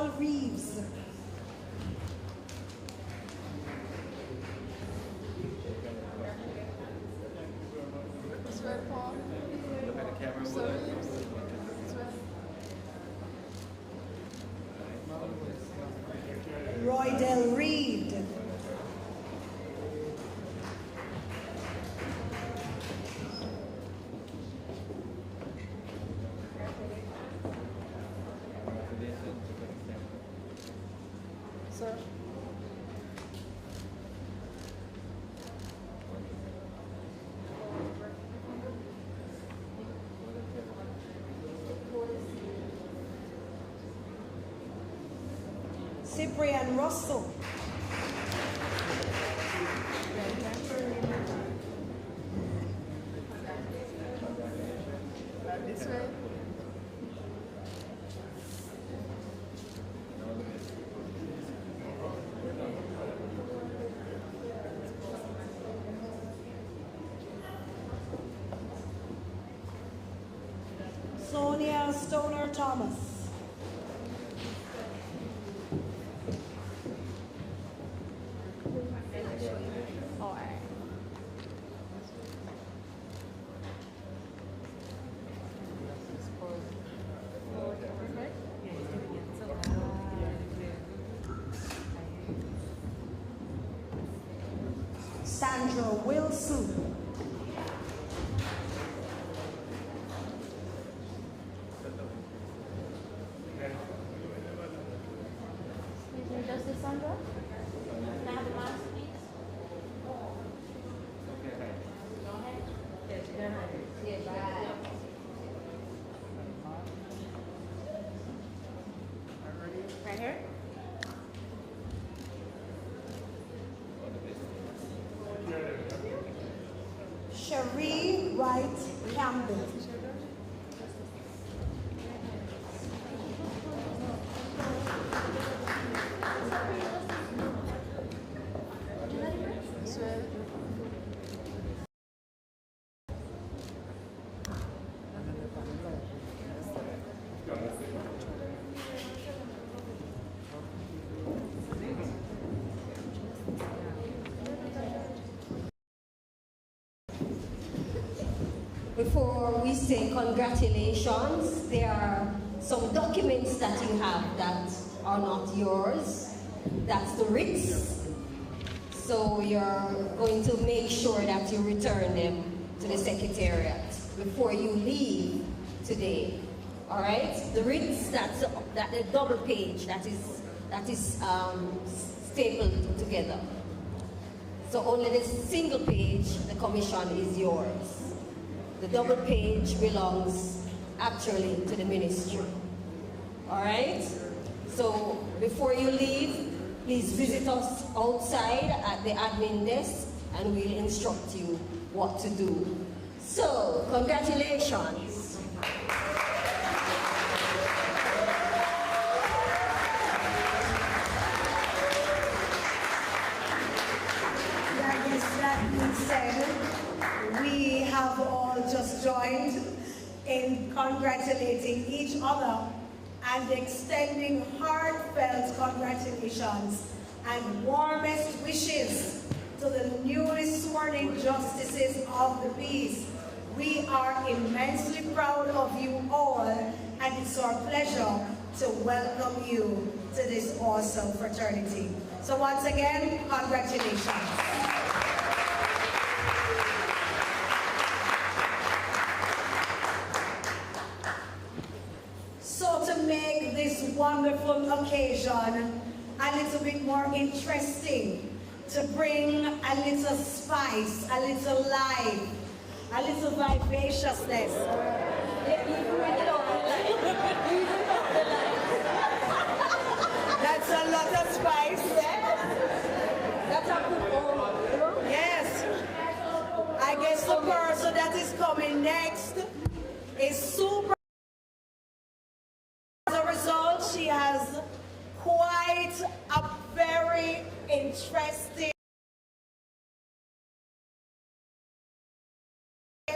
Paul Reeves. Look at the camera. Roy Del Reed. Sir. Cyprian Russell. This way. Sonia Stoner Thomas. Sandra Wilson. Excuse me, Justice Sandra? Can I have the mask, please? Right here? Cherie Wright Campbell. Before we say congratulations, there are some documents that you have that are not yours. That's the writs. So you're going to make sure that you return them to the Secretariat before you leave today. All right? The writs, that's the double page that is stapled together. So only the single page, the commission is yours. The double page belongs actually to the ministry. All right? So before you leave, please visit us outside at the admin desk and we'll instruct you what to do. So, congratulations. I guess that being said, we have all just joined in congratulating each other and extending heartfelt congratulations and warmest wishes to the newly sworn-in justices of the peace. We are immensely proud of you all, and it's our pleasure to welcome you to this awesome fraternity. So once again, congratulations. So to make this wonderful occasion a little bit more interesting, to bring a little spice, a little life, a little vivaciousness. That's a lot of spice. That's a good one. Yes. I guess the person that is coming next is super. As a result, she has quite a very interesting.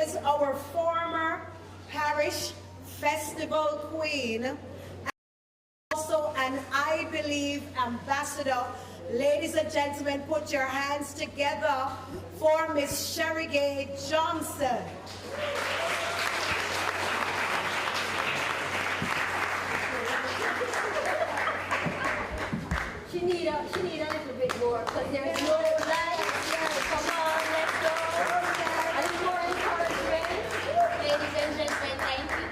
Is our former parish festival queen, and also an leave ambassador. Ladies and gentlemen, put your hands together for Miss Sherigay Johnson. She need a little bit more because there's no light. Come on, let's go. A little more encouragement. Ladies and gentlemen,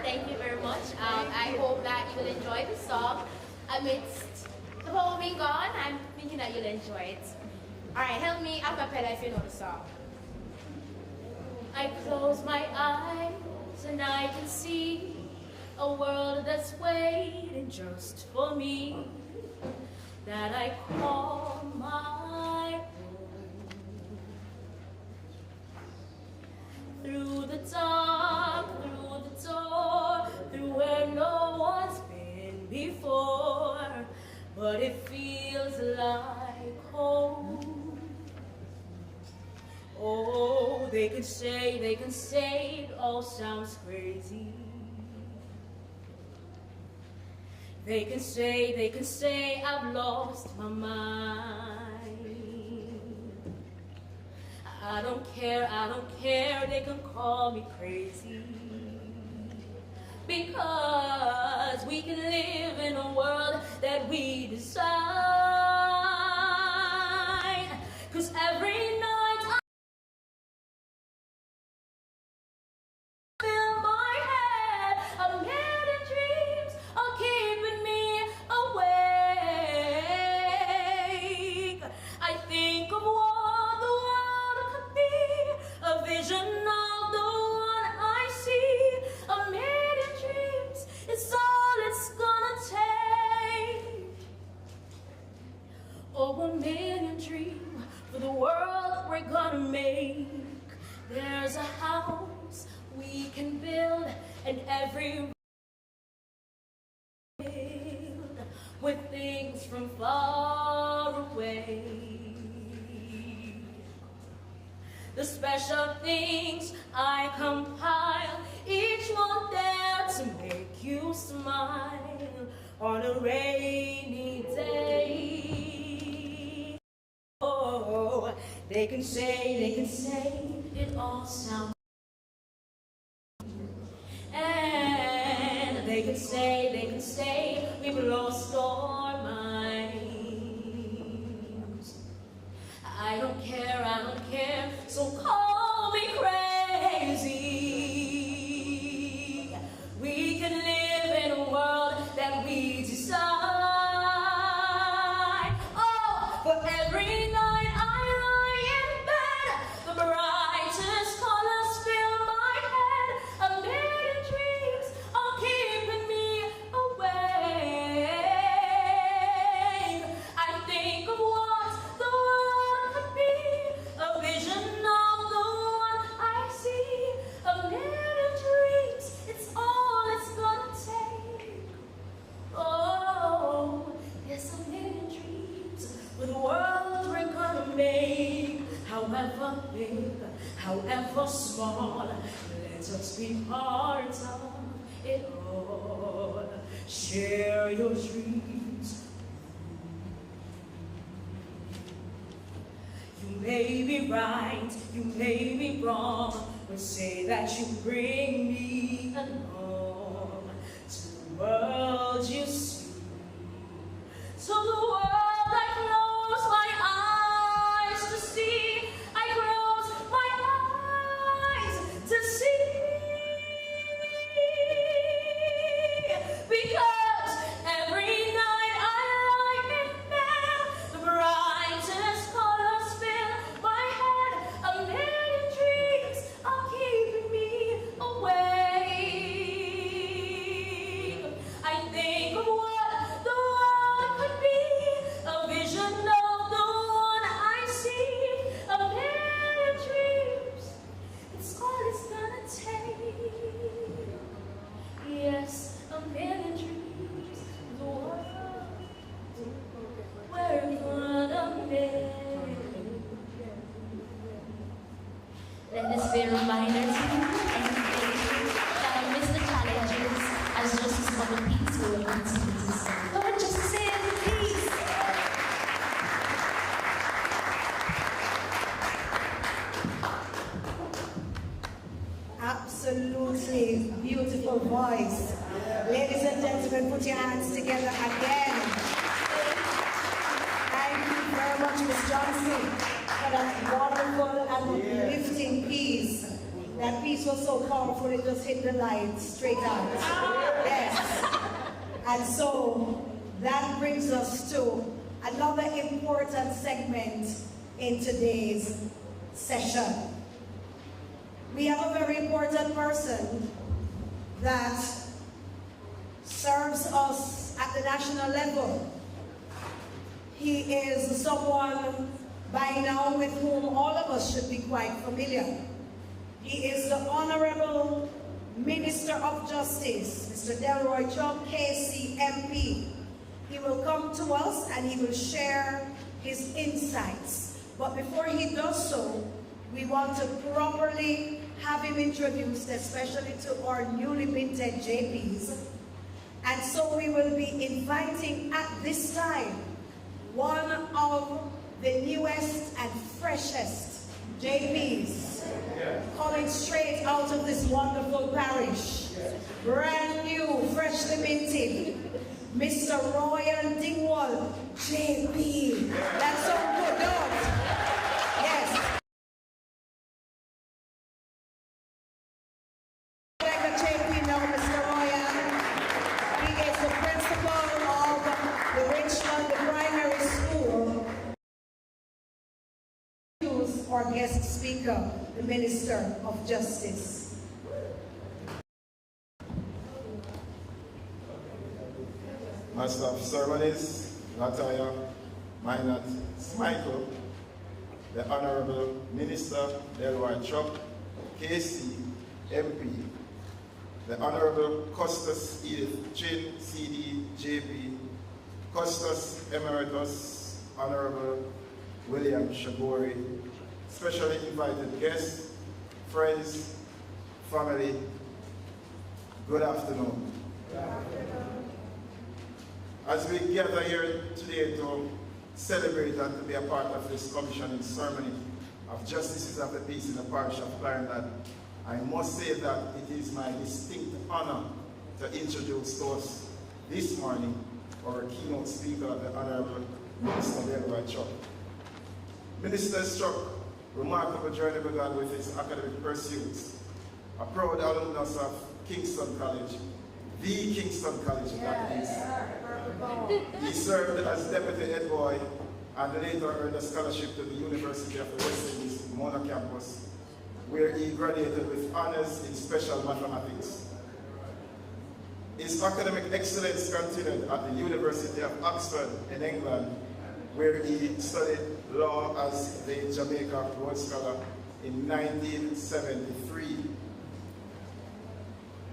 thank you very much. I hope that you will enjoy the song. Amidst the whole being gone, I'm thinking that you'll enjoy it. Alright, help me a cappella if you know the song. I close my eyes and I can see a world that's waiting just for me, that I call my own. Through the dark, through the door, through where no one's been before, but it feels like home. Oh, they can say it all sounds crazy. They can say I've lost my mind. I don't care, they can call me crazy. Because we can live in a world that we design. 'Cause every night I fill my head, a million dreams are keeping me awake. I think of what the world could be, a vision of the one I see. A million dreams, it's all it's gonna take. Oh, a million dreams for the world we're gonna make. There's a house we can build, and every with things from far away. The special things I compile, each one there to make you smile on a rainy day. Oh, they can say it all sounds. And they can say we've lost our minds. I don't care, so call me crazy. We can live in a world that we decide. Oh, for every night I lie in bed, the brightest colors fill my head. A million dreams are keeping me awake. I think of what the world could be, a vision of the one I see. A million dreams, it's all it's gonna take. Oh, yes, a million dreams for the world we're gonna make. However big, however small, let us be part of it all. Share your dreams. You may be right, you may be wrong, but say that you bring me along to the world you see. To the world I close my eyes to see. I close my eyes to see. Because every night I lie in bed, the brightest colors fill my head. A million dreams are keeping me awake. I think of what the world could be, a vision of the one I see. A million dreams, it's all it's gonna take. Yes, a million dreams, the world we're gonna make. Let this be a reminder to you and that amidst the challenges, as justice for the peace, we will continue to serve. Lord, justice and peace. gentlemen, put your hands together again. Thank you very much, Ms. Johnson, for that wonderful and uplifting piece. That piece was so powerful, it just hit the light straight out. Yes. And so that brings us to another important segment in today's session. We have a very important person that serves us at the national level. He is someone by now with whom all of us should be quite familiar. He is the Honorable Minister of Justice, Mr. Delroy Chuck, KC MP. He will come to us and he will share his insights. But before he does so, we want to properly have him introduced, especially to our newly minted JPs. And so we will be inviting at this time one of the newest and freshest JPs, coming straight out of this wonderful parish. Brand new, freshly minted, Mr. Royal Dingwall, JP. That's so good, don't? Yes. Like the JP now, Mr. Royal. He is the principal of the Richmond Primary School. Our guest speaker, the Minister of Justice. Master of Ceremonies, Lataya, Minot, Michael, the Honorable Minister Delroy Chuck, KC, MP, the Honorable Custos Edith Chin, CD, JP, Custos Emeritus, Honorable William Shagori, specially invited guests, friends, family, good afternoon. As we gather here today to celebrate and to be a part of this commissioning ceremony of Justices of the Peace in the parish of Clarendon, I must say that it is my distinct honor to introduce to us this morning our keynote speaker, the Honorable Minister Delroy Chuck. Minister Chuck, remarkable journey began with his academic pursuits. A proud alumnus of Kingston College, the Kingston College that is. He served as Deputy Head Boy and later earned a scholarship to the University of the West Indies, Mona campus, where he graduated with honors in special mathematics. His academic excellence continued at the University of Oxford in England, where he studied law as the Jamaica Rhodes Scholar in 1973.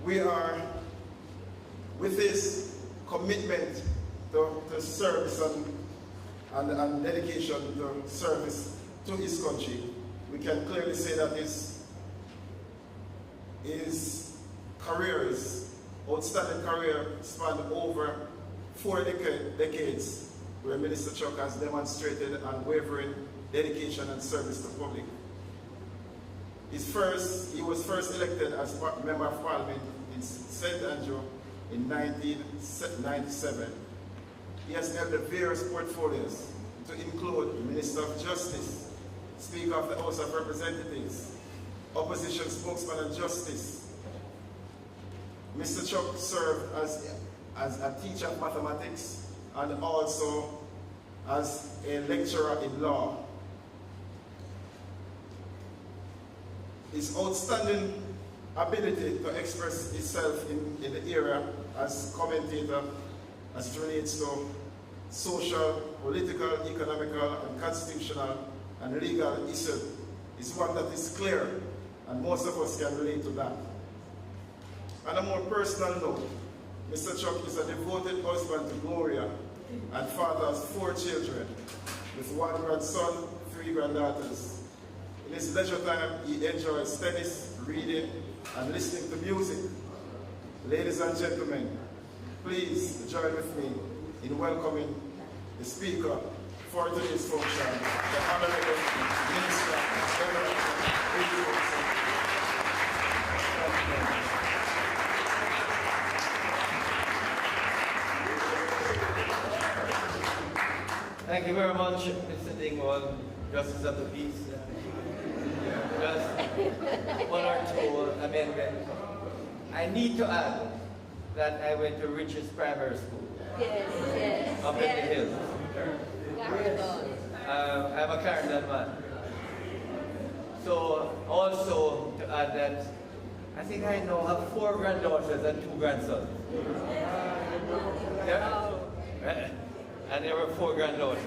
We are, with his commitment to service and dedication to service to his country, we can clearly say that his career, his outstanding career, spanned over 4 decades, where Minister Chuck has demonstrated unwavering dedication and service to the public. He was first elected as Member of Parliament in St. Andrew in 1997. He has held the various portfolios to include Minister of Justice, Speaker of the House of Representatives, Opposition Spokesman on Justice. Mr. Chuck served as a teacher of mathematics and also as a lecturer in law. His outstanding ability to express himself in the area as commentator as it relates to social, political, economical, and constitutional and legal issues is one that is clear, and most of us can relate to that. On a more personal note, Mr. Chuck is a devoted husband to Gloria and father of 4 children, with 1 grandson, 3 granddaughters. In his leisure time, he enjoys tennis, reading, and listening to music. Ladies and gentlemen, please join with me in welcoming the speaker for today's function, the Honorable Minister of Thank you very much, Mr. Dingwall, Justice of the Peace. Just one or two amendments. I need to add that I went to Richards Primary School. Yes. Up in the hills. I'm a Clarendon man. So also to add that I think I now have 4 granddaughters and 2 grandsons. Yeah? And there were 4 granddaughters.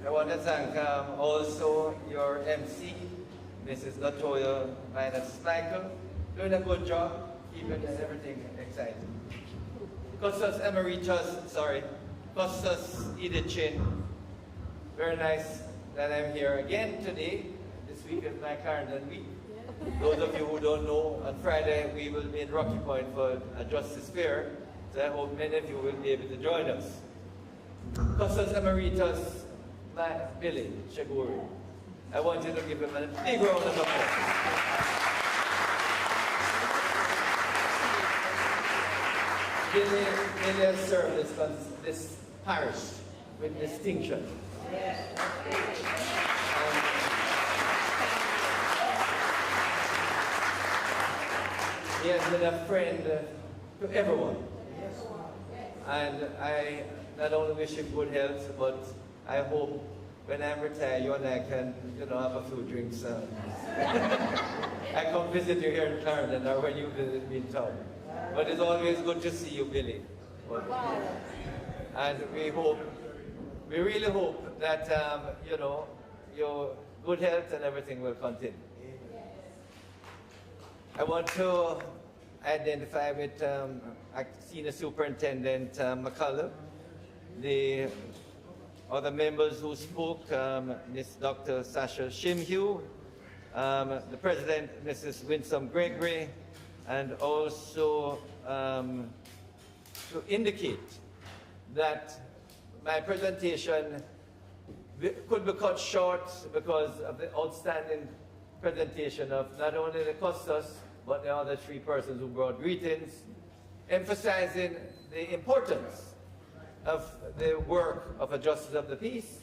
I want to thank also your MC, Mrs. Latoya Minus Michael, doing a good job, keeping everything exciting. Custos Custos Edith Chin, very nice that I'm here again today. This week is my Clarendon week. Those of you who don't know, on Friday we will be in Rocky Point for a Justice Fair, so I hope many of you will be able to join us. Custos Emeritus, Billy Shaguri. I want you to give him a big round of applause. Billy has served this parish with distinction. He has been a friend to everyone. And I not only wish him good health, but I hope when I'm retired, you and I can, have a few drinks. I come visit you here in Clarendon, or when you visit me in town. But it's always good to see you, Billy. Wow. And we really hope that, your good health and everything will continue. I want to identify with Senior Superintendent McCullough, the other members who spoke, Ms. Dr. Sasha Shimhue, the President, Mrs. Winsome Gregory, and also to indicate that my presentation could be cut short because of the outstanding presentation of not only the Custos, but the other 3 persons who brought greetings, emphasizing the importance of the work of a Justice of the Peace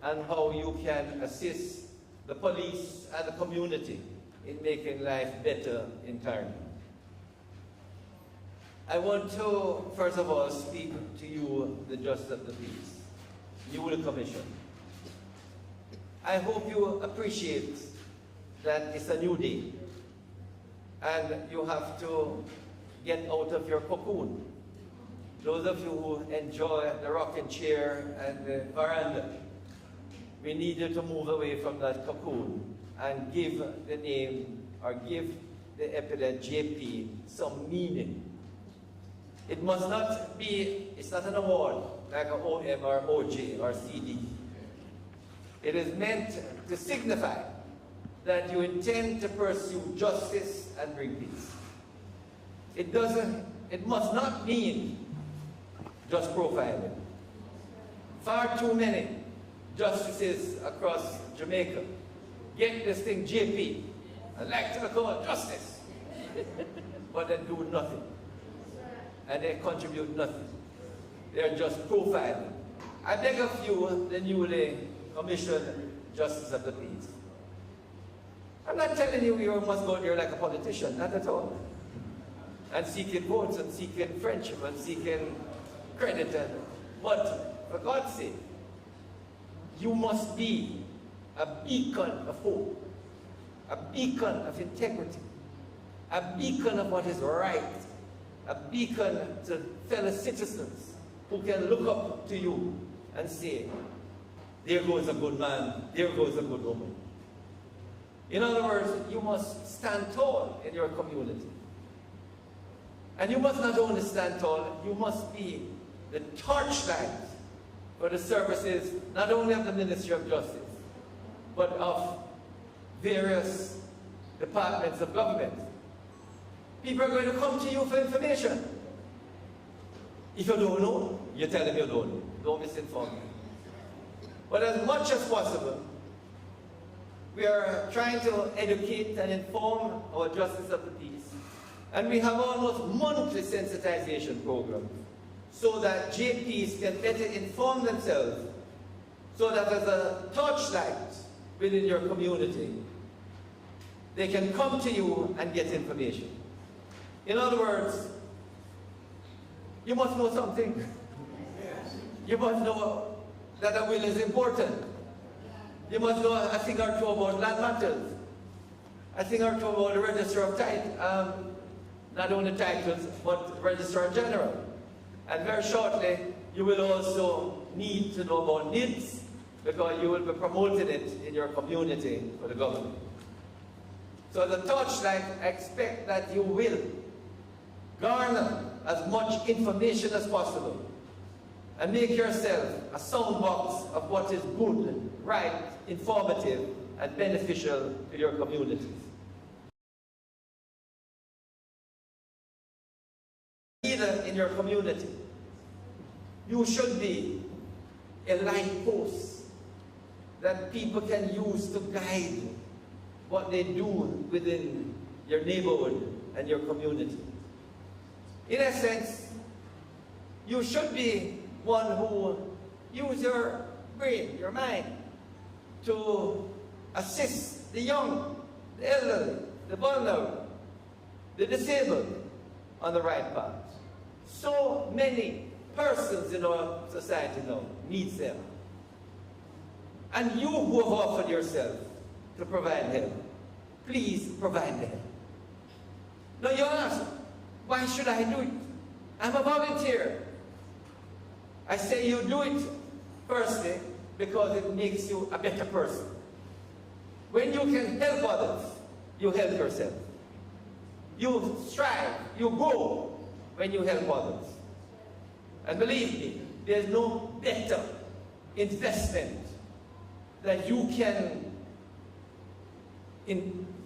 and how you can assist the police and the community in making life better in Clarendon. I want to, first of all, speak to you, the Justice of the Peace, you, the Commission. I hope you appreciate that it's a new day and you have to get out of your cocoon. Those of you who enjoy the rocking chair and the veranda, we need you to move away from that cocoon and give the name or give the epithet JP some meaning. It must not be, it's not an award like an OM or OJ or CD. It is meant to signify that you intend to pursue justice and bring peace. It must not mean just profiling. Far too many justices across Jamaica get this thing JP, I like to call it justice, but they do nothing. And they contribute nothing. They're just profiling. I beg of you, the newly commissioned Justice of the Peace. I'm not telling you you must go there like a politician, not at all. And seeking votes and seeking friendship and seeking credit. But for God's sake, you must be a beacon of hope, a beacon of integrity, a beacon of what is right, a beacon to fellow citizens who can look up to you and say, there goes a good man, there goes a good woman. In other words, you must stand tall in your community. And you must not only stand tall, you must be the torchlight for the services, not only of the Ministry of Justice, but of various departments of government. People are going to come to you for information. If you don't know, you tell them you don't know. Don't misinform them. But as much as possible, we are trying to educate and inform our Justice of the Peace. And we have almost monthly sensitization programs so that JPs can better inform themselves so that as a torchlight within your community, they can come to you and get information. In other words, you must know something. You must know that a will is important. You must know a thing or two about land matters. A thing or two about the register of titles, not only titles, but register in general. And very shortly, you will also need to know about needs, because you will be promoting it in your community for the government. So the torchlight, I expect that you will garner as much information as possible and make yourself a soundbox of what is good, right, informative, and beneficial to your communities. Either in your community, you should be a light post that people can use to guide what they do within your neighborhood and your community. In essence, you should be one who uses your brain, your mind, to assist the young, the elderly, the vulnerable, the disabled on the right path. So many persons in our society now need them. And you who have offered yourself to provide help, please provide them. Now you ask, why should I do it? I'm a volunteer. I say you do it, firstly, because it makes you a better person. When you can help others, you help yourself. You strive, you grow when you help others. And believe me, there's no better investment that you can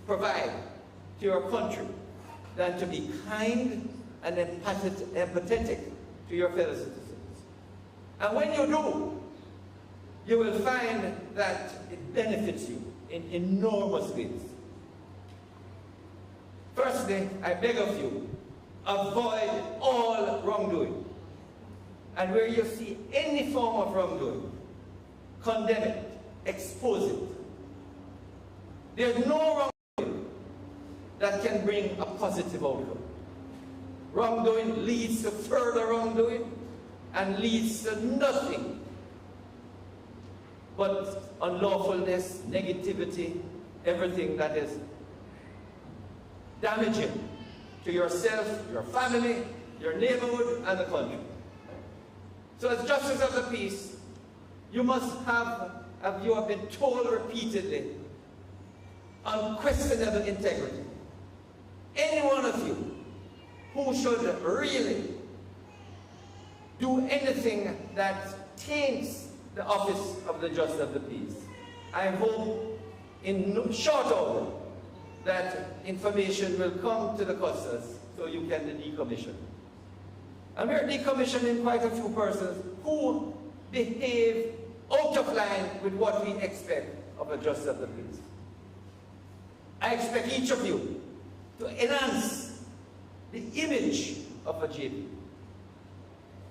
provide to your country than to be kind and empathetic to your fellow citizens. And when you do, you will find that it benefits you in enormous ways. Firstly, I beg of you, avoid all wrongdoing. And where you see any form of wrongdoing, condemn it, expose it. There's no wrongdoing that can bring a positive outcome. Wrongdoing leads to further wrongdoing and leads to nothing but unlawfulness, negativity, everything that is damaging to yourself, your family, your neighborhood, and the country. So as Justice of the Peace, you must have, as you have been told repeatedly, unquestionable integrity. Any one of you who should really do anything that taints the office of the Justice of the Peace, I hope in short order that information will come to the Custos so you can decommission. And we're decommissioning quite a few persons who behave out of line with what we expect of a Justice of the Peace. I expect each of you to enhance the image of a JP.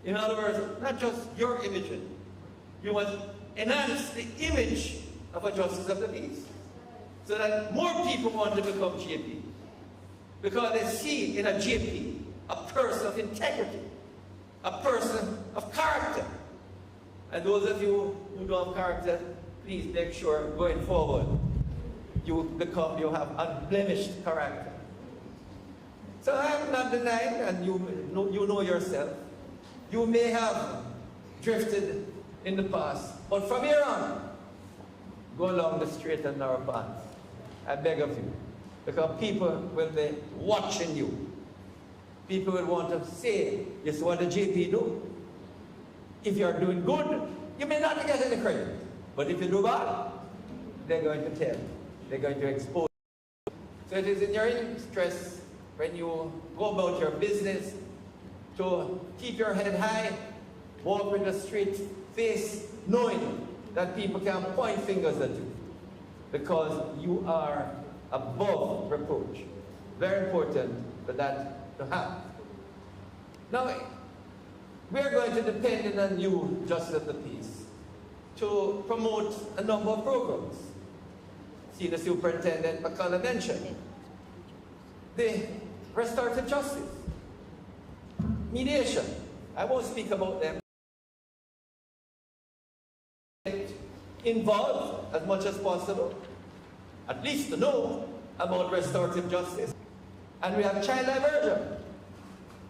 In other words, not just your image, you must enhance the image of a Justice of the Peace so that more people want to become JP because they see in a JP a person of integrity, a person of character. And those of you who don't have character, please make sure going forward you have unblemished character. So I'm not denying, and you know yourself, you may have drifted in the past, but from here on, go along the straight and narrow path. I beg of you, because people will be watching you. People will want to say, this is what the JP do. If you're doing good, you may not get any credit. But if you do bad, they're going to tell. They're going to expose. So it is in your interest, when you go about your business, to keep your head high, walk with a straight face, knowing that people can point fingers at you, because you are above reproach. Very important for that to happen. Now, we're going to depend on you, Justice of the Peace, to promote a number of programs. See, the Superintendent McCullough mentioned the restorative justice, mediation. I won't speak about them. Involved as much as possible, at least to know about restorative justice. And we have child diversion.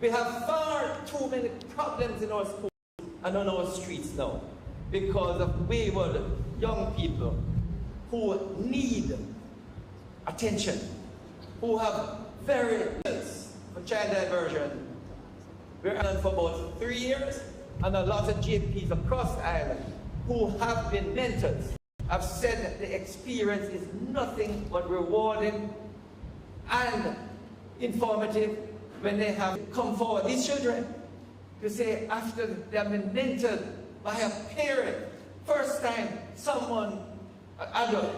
We have far too many problems in our schools and on our streets now because of wayward young people who need attention, who have very little for child diversion. We're on for about 3 years, and a lot of GPs across Ireland who have been mentors have said that the experience is nothing but rewarding and informative when they have come forward. These children, to say after they have been mentored by a parent, first time someone, an adult,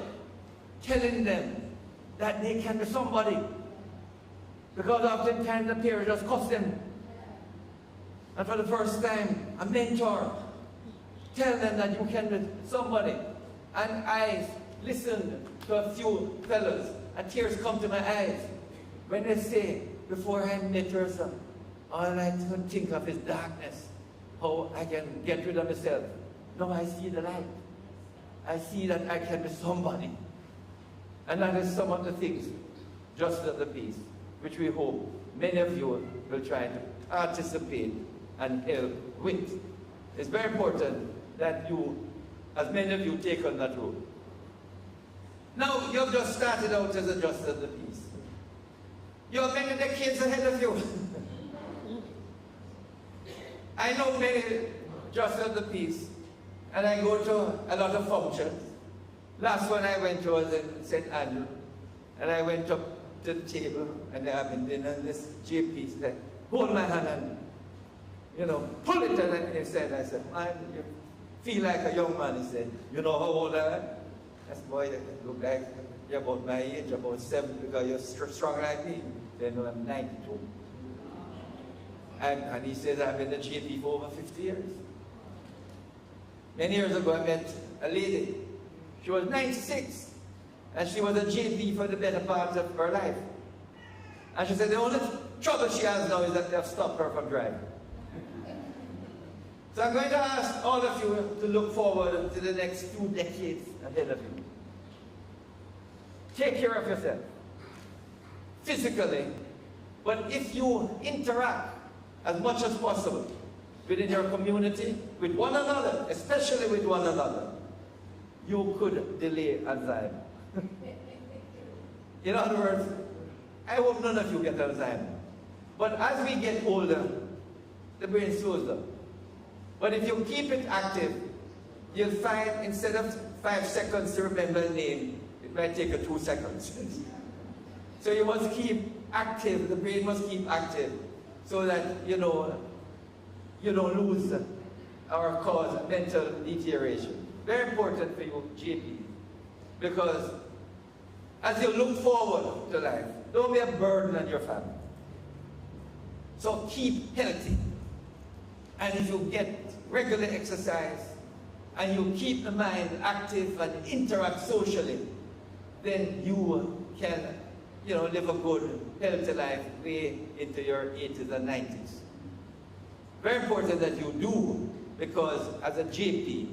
telling them that they can be somebody, because oftentimes the parent just cuss them. And for the first time, a mentor tell them that you can be somebody. And I listened to a few fellows, and tears come to my eyes when they say, before I met her, son, all I could think of is darkness, how I can get rid of myself. Now I see the light. I see that I can be somebody. And that is some of the things, just of the peace, which we hope many of you will try to participate and help with. It's very important that you, as many of you, take on that road. Now, you've just started out as a justice of the peace. You have many decades ahead of you. I know many justice of the peace, and I go to a lot of functions. Last one I went to was in St. Andrew, and I went up to the table, and they have been dinner, and this GP said, hold my hand and, pull it, and he said, I said, man, you feel like a young man. He said, you know how old I am? That's boy that look like you're about my age, about 7, because you're strong like me. Then I'm 92. And he says, I've been a GP for over 50 years. Many years ago, I met a lady. She was 96, and she was a GP for the better part of her life. And she said the only trouble she has now is that they have stopped her from driving. So I'm going to ask all of you to look forward to the next 2 decades ahead of you. Take care of yourself, physically, but if you interact as much as possible within your community, with one another, especially with one another, you could delay Alzheimer. In other words, I hope none of you get Alzheimer. But as we get older, the brain slows down. But if you keep it active, you'll find instead of 5 seconds to remember a name, it might take you 2 seconds. So you must keep active, the brain must keep active, so that you don't lose or cause mental deterioration. Very important for you, GP, because as you look forward to life, don't be a burden on your family. So keep healthy. And if you get regular exercise, and you keep the mind active and interact socially, then you can, live a good, healthy life way into your 80s and 90s. Very important that you do, because as a GP,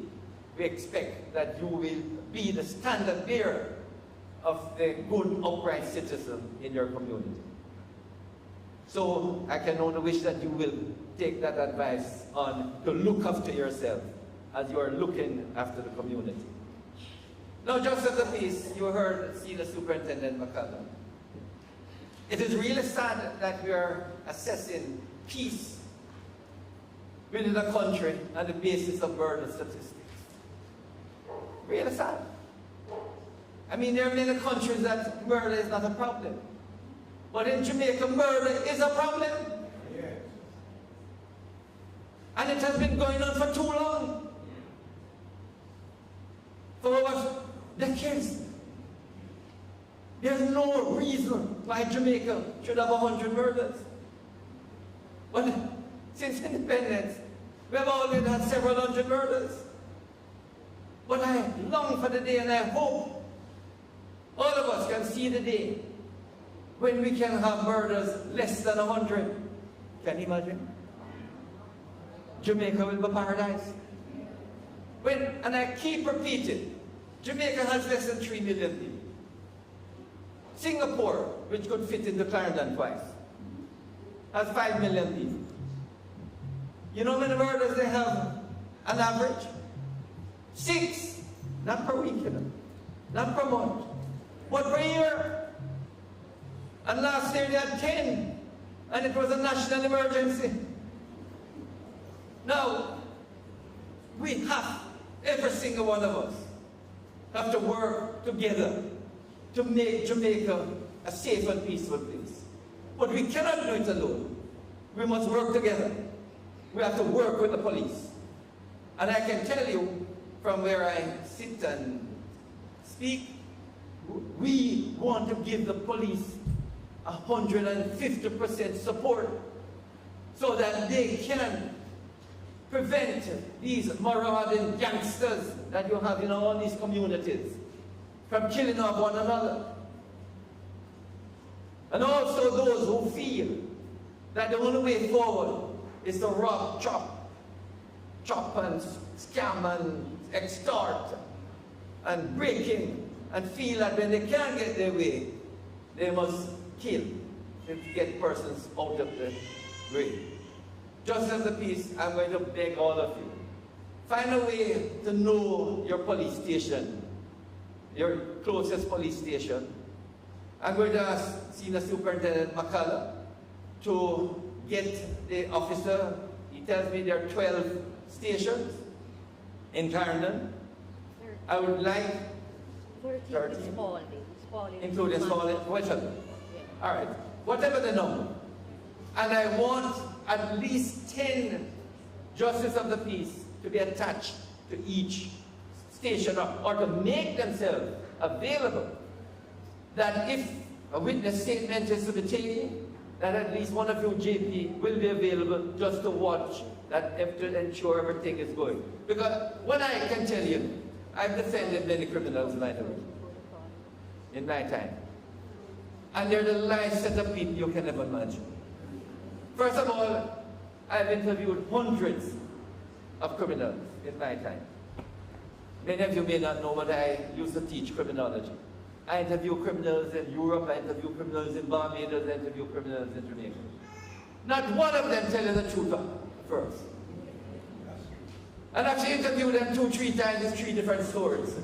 we expect that you will be the standard bearer of the good, upright citizen in your community. So I can only wish that you will take that advice on to look after yourself as you are looking after the community. Now, just as a piece, you heard Senior Superintendent McCullough. It is really sad that we are assessing peace within a country on the basis of murder statistics. Really sad. I mean, there are many countries that murder is not a problem. But in Jamaica, murder is a problem. Yes. And it has been going on for too long. For over decades. There's no reason why Jamaica should have 100 murders. But since independence, we have already had several hundred murders. But I long for the day, and I hope all of us can see the day when we can have murders less than 100. Can you imagine? Jamaica will be paradise. And I keep repeating, Jamaica has less than 3 million people. Singapore, which could fit into Clarendon twice, has 5 million people. You know how many murders they have on average? 6, not per week, not per month, but per year. And last year they had 10, and it was a national emergency. Now, we have, every single one of us, have to work together to make Jamaica a safe and peaceful place. But we cannot do it alone. We must work together. We have to work with the police. And I can tell you, from where I sit and speak, we want to give the police 150% support so that they can prevent these marauding gangsters that you have in all these communities from killing off one another. And also those who feel that the only way forward is to rob, chop and scam and extort and break in, and feel that when they can't get their way, they must kill to get persons out of the way. Just as the peace, I'm going to beg all of you, find a way to know your police station, your closest police station. I'm going to ask Senior Superintendent McCullough to get the officer. He tells me there are 12 stations in Clarendon. I would like 13. Including Spalding. Whichever. All right. Whatever the number. And I want at least 10 justices of the peace to be attached to each station or to make themselves available, that if a witness statement is to be taken, that at least one of you JP will be available just to watch that, to ensure everything is going. Because what I can tell you, I've defended many criminals in my time. And they're the live set of people you can never imagine. First of all, I've interviewed hundreds of criminals in my time. Many of you may not know, but I used to teach criminology. I interview criminals in Europe, I interview criminals in Barbados, I interview criminals in Jamaica. Not one of them telling the truth first. And actually interview them 2-3 times in 3 different stories.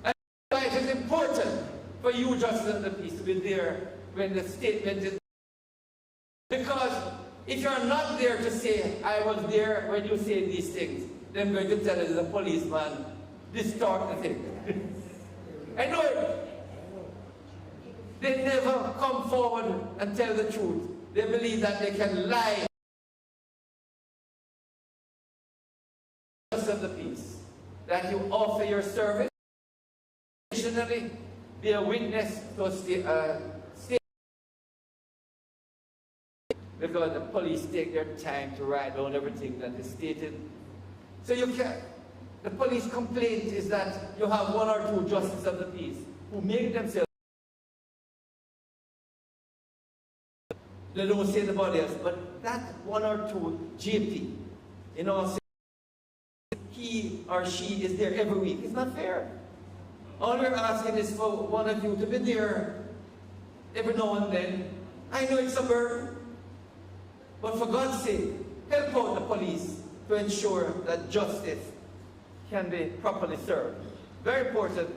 And it is important for you, Justice of the Peace, to be there when the statement is. Because if you're not there to say, I was there when you say these things, then I'm going to tell you the policeman distort the thing. I know it. They never come forward and tell the truth. They believe that they can lie. Of the peace, that you offer your service, additionally be a witness to a state, because the police take their time to write down everything that is stated. So you can. The police complaint is that you have 1 or 2 justices of the peace who make themselves. They don't say the body else, but that 1 or 2 JP, you know. He or she is there every week. It's not fair. All we're asking is for one of you to be there every now and then. I know it's a burden, but for God's sake, help out the police to ensure that justice can be properly served. Very important.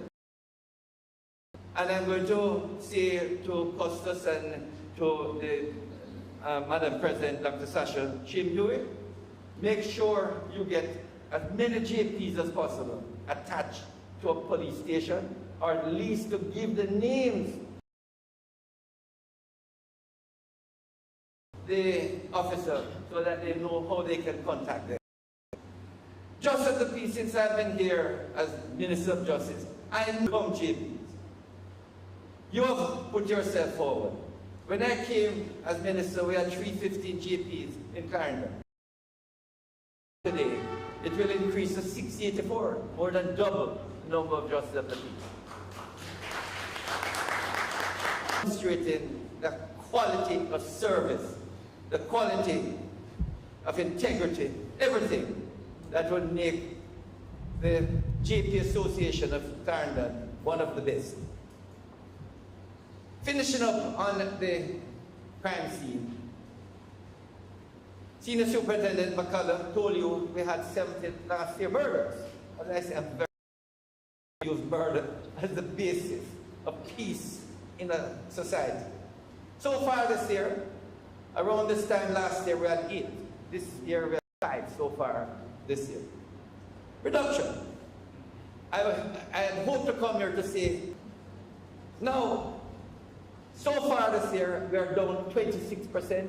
And I'm going to say to Custos and to the Madam President, Dr. Sasha Chimdue, make sure you get as many JPs as possible attached to a police station, or at least to give the names the officer so that they know how they can contact them. Just as the peace, since I've been here as Minister of Justice, I know JPs. You have put yourself forward. When I came as Minister, we had 315 JPs in Clarendon. Today, it will increase to 684, more than double the number of justices of the peace. Demonstrating the quality of service, the quality of integrity, everything that would make the JP Association of Clarendon one of the best. Finishing up on the crime scene, Senior Superintendent McCullough told you we had 70 last year murders. As I say, I'm very use murder as the basis of peace in a society. So far this year, around this time last year we had 8. This year we had 5 so far this year. Reduction. I had hoped to come here to say, now, so far this year we are down 26%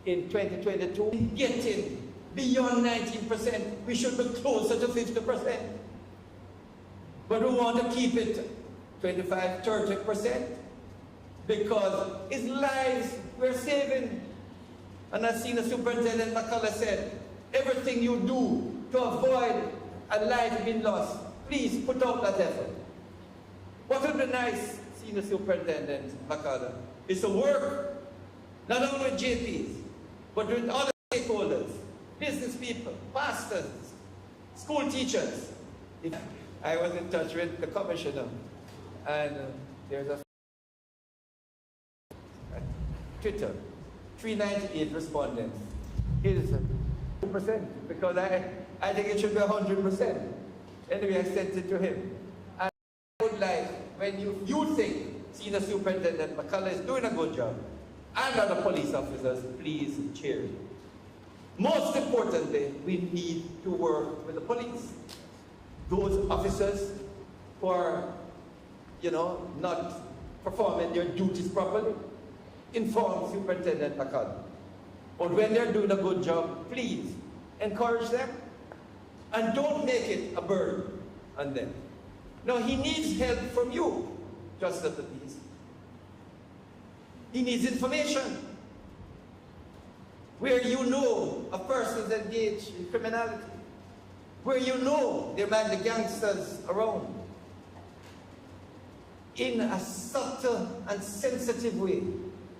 in 2022. Getting beyond 19%, we should be closer to 50%. But we want to keep it 25, 30%. Because it's lives we're saving. And as Senior Superintendent McCullough said, everything you do to avoid a life being lost, please put out that effort. What would be nice, Senior Superintendent McCullough, is to work not only with JPs, but with other stakeholders, business people, pastors, school teachers. I was in touch with the commissioner, and there's a Twitter, 398 respondents. It is 2%, because I think it should be 100%. Anyway, I sent it to him. And I would like, when you think Senior Superintendent McCullough is doing a good job, and other police officers, please cheer him. Most importantly, we need to work with the police. Those officers who are, not performing their duties properly, inform Superintendent McCullough. But when they're doing a good job, please encourage them and don't make it a burden on them. No, he needs help from you, Justice of the Peace. He needs information. Where you know a person's engaged in criminality, where you know there might be gangsters around, in a subtle and sensitive way,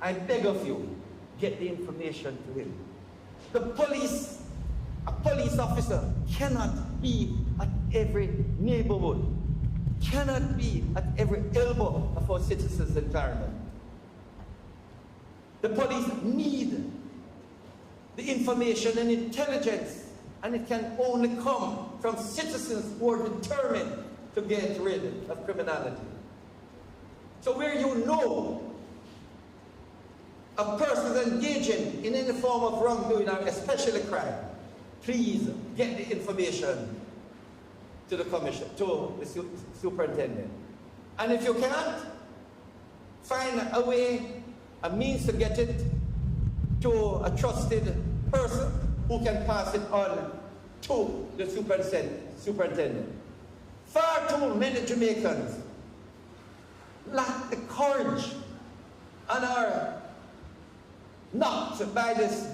I beg of you, get the information to him. The police, a police officer cannot be at every neighborhood, cannot be at every elbow of our citizens in Clarendon. The police need the information and intelligence, and it can only come from citizens who are determined to get rid of criminality. So where you know a person is engaging in any form of wrongdoing, or especially crime, please get the information to the commission, to the superintendent. And if you can't, find a way, a means to get it to a trusted person who can pass it on to the superintendent. Far too many Jamaicans lack the courage and are knocked by this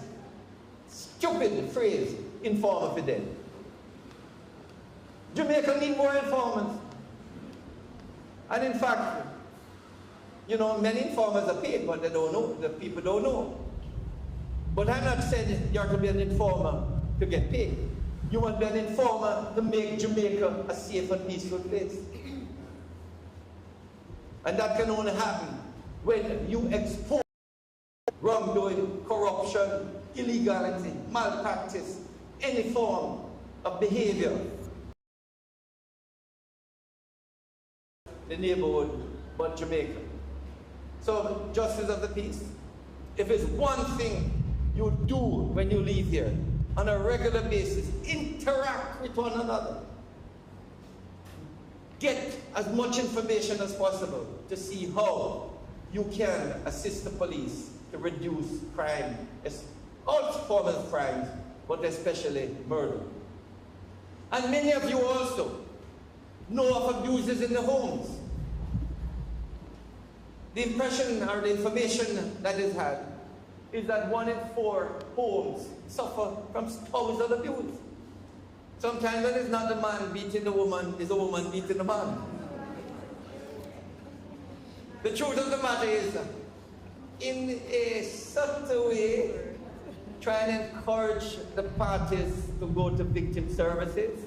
stupid phrase, informer for dead. Jamaica need more informers. And in fact, many informers are paid, but they don't know, the people don't know. But I'm not saying you have to be an informer to get paid. You want to be an informer to make Jamaica a safe and peaceful place. And that can only happen when you expose wrongdoing, corruption, illegality, malpractice, any form of behavior. The neighborhood, but Jamaica. So, Justice of the Peace, if it's one thing you do when you leave here, on a regular basis, interact with one another. Get as much information as possible to see how you can assist the police to reduce crime, all forms of crimes, but especially murder. And many of you also know of abuses in the homes. The impression or the information that is had is that 1 in 4 homes suffer from spousal abuse. Sometimes when it's not the man beating the woman, it's the woman beating the man. The truth of the matter is, in a subtle way, try and encourage the parties to go to victim services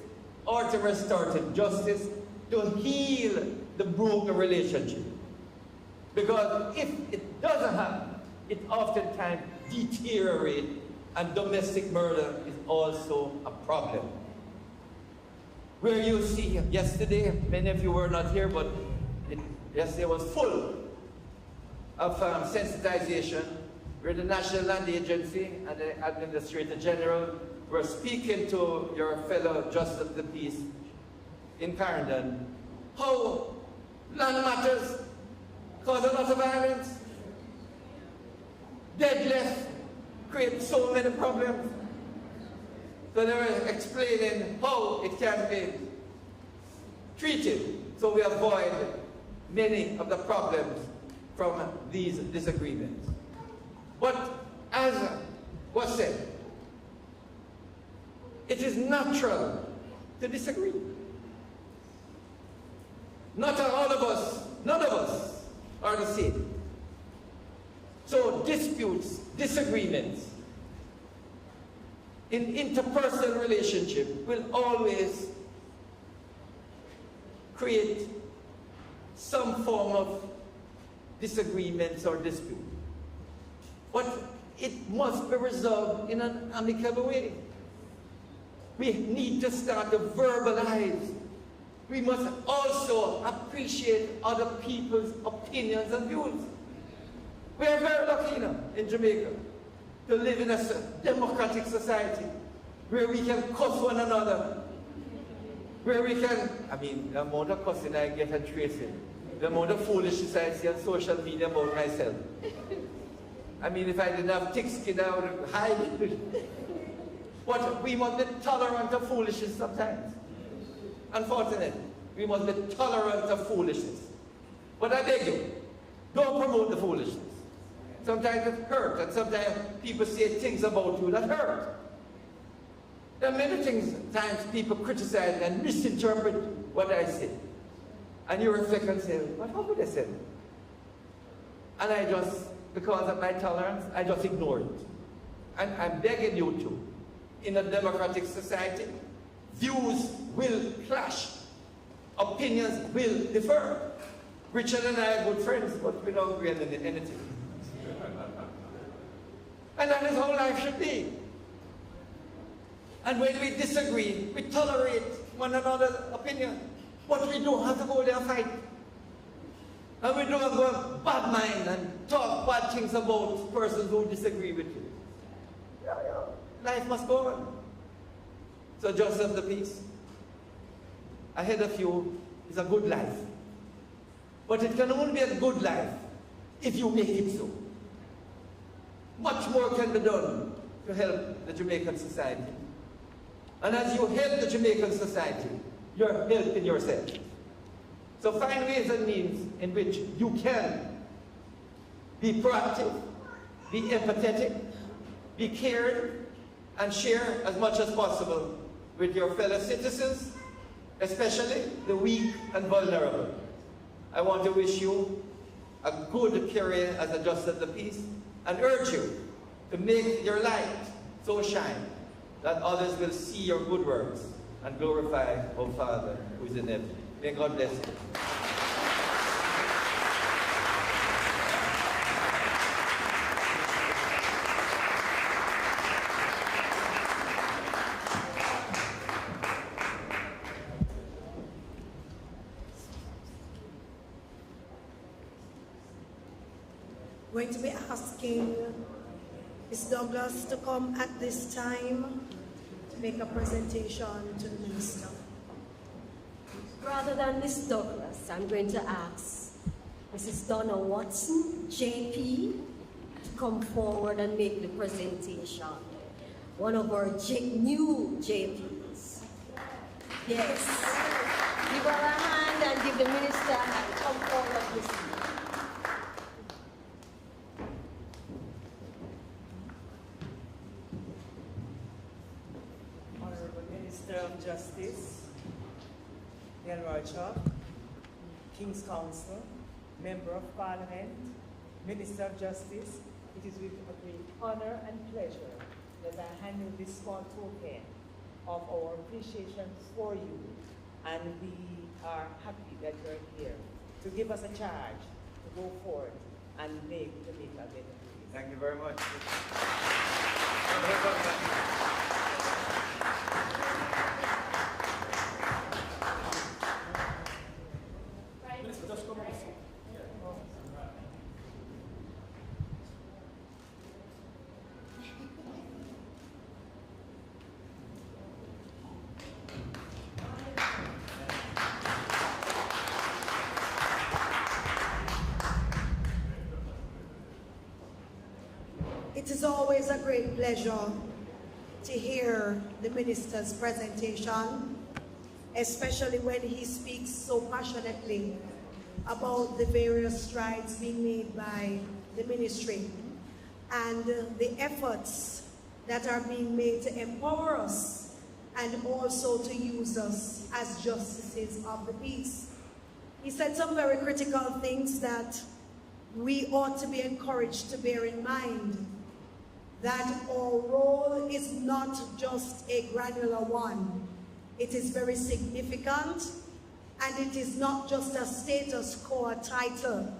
or to restorative justice to heal the broken relationship. Because if it doesn't happen, it oftentimes deteriorates, and domestic murder is also a problem. Where you see yesterday, many of you were not here, but yesterday was full of sensitization, where the National Land Agency and the Administrator General were speaking to your fellow Justice of the Peace in Clarendon, how land matters cause a lot of violence, deadlift, create so many problems. So they were explaining how it can be treated so we avoid many of the problems from these disagreements. But as was said, it is natural to disagree. Not all of us, none of us are the same. So disputes, disagreements in interpersonal relationship will always create some form of disagreements or dispute. But it must be resolved in an amicable way. We need to start to verbalize. We must also appreciate other people's opinions and views. We are very lucky now in Jamaica to live in a democratic society where we can cuss one another, where we can, the amount of cussing I get and tracing, the amount of foolishness I see on social media about myself. If I didn't have thick skin, I would hide it. But we must be tolerant of foolishness sometimes. Unfortunately, we must be tolerant of foolishness. But I beg you, don't promote the foolishness. Sometimes it hurts, and sometimes people say things about you that hurt. There are many things, times people criticize and misinterpret what I say. And you reflect and say, what how could I say that? And I just, because of my tolerance, I just ignore it. And I'm begging you to, in a democratic society, views will clash, opinions will differ. Richard and I are good friends, but we don't agree on anything. And that is how life should be. And when we disagree, we tolerate one another's opinion. But we don't have to go there and fight. And we don't go bad mind and talk bad things about persons who disagree with you. Life must go on. So Justice of the Peace, ahead of you is a good life. But it can only be a good life if you make it so. Much more can be done to help the Jamaican society. And as you help the Jamaican society, you're helping yourself. So find ways and means in which you can be proactive, be empathetic, be cared, and share as much as possible with your fellow citizens, especially the weak and vulnerable. I want to wish you a good career as a Justice of the Peace and urge you to make your light so shine that others will see your good works and glorify our Father who is in heaven. May God bless you. Going to be asking Ms. Douglas to come at this time to make a presentation to the Minister. Rather than Ms. Douglas, I'm going to ask Mrs. Donna Watson, JP, to come forward and make the presentation. One of our new JPs. Yes. Give her a hand and give the Minister and come forward, please. Minister of Justice, Delroy Chuck, King's Counsel, Member of Parliament, Minister of Justice, it is with a great honor and pleasure that I hand you this small token of our appreciation for you, and we are happy that you're here to give us a charge to go forth and make Jamaica better place. Thank you very much. It is always a great pleasure to hear the minister's presentation, especially when he speaks so passionately about the various strides being made by the ministry and the efforts that are being made to empower us and also to use us as justices of the peace. He said some very critical things that we ought to be encouraged to bear in mind, that our role is not just a granular one. It is very significant, and it is not just a status quo title,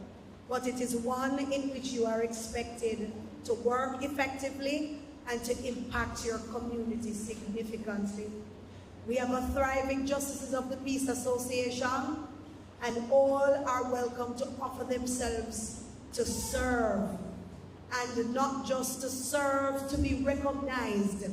but it is one in which you are expected to work effectively and to impact your community significantly. We have a thriving Justices of the Peace Association, and all are welcome to offer themselves to serve, and not just to serve to be recognized,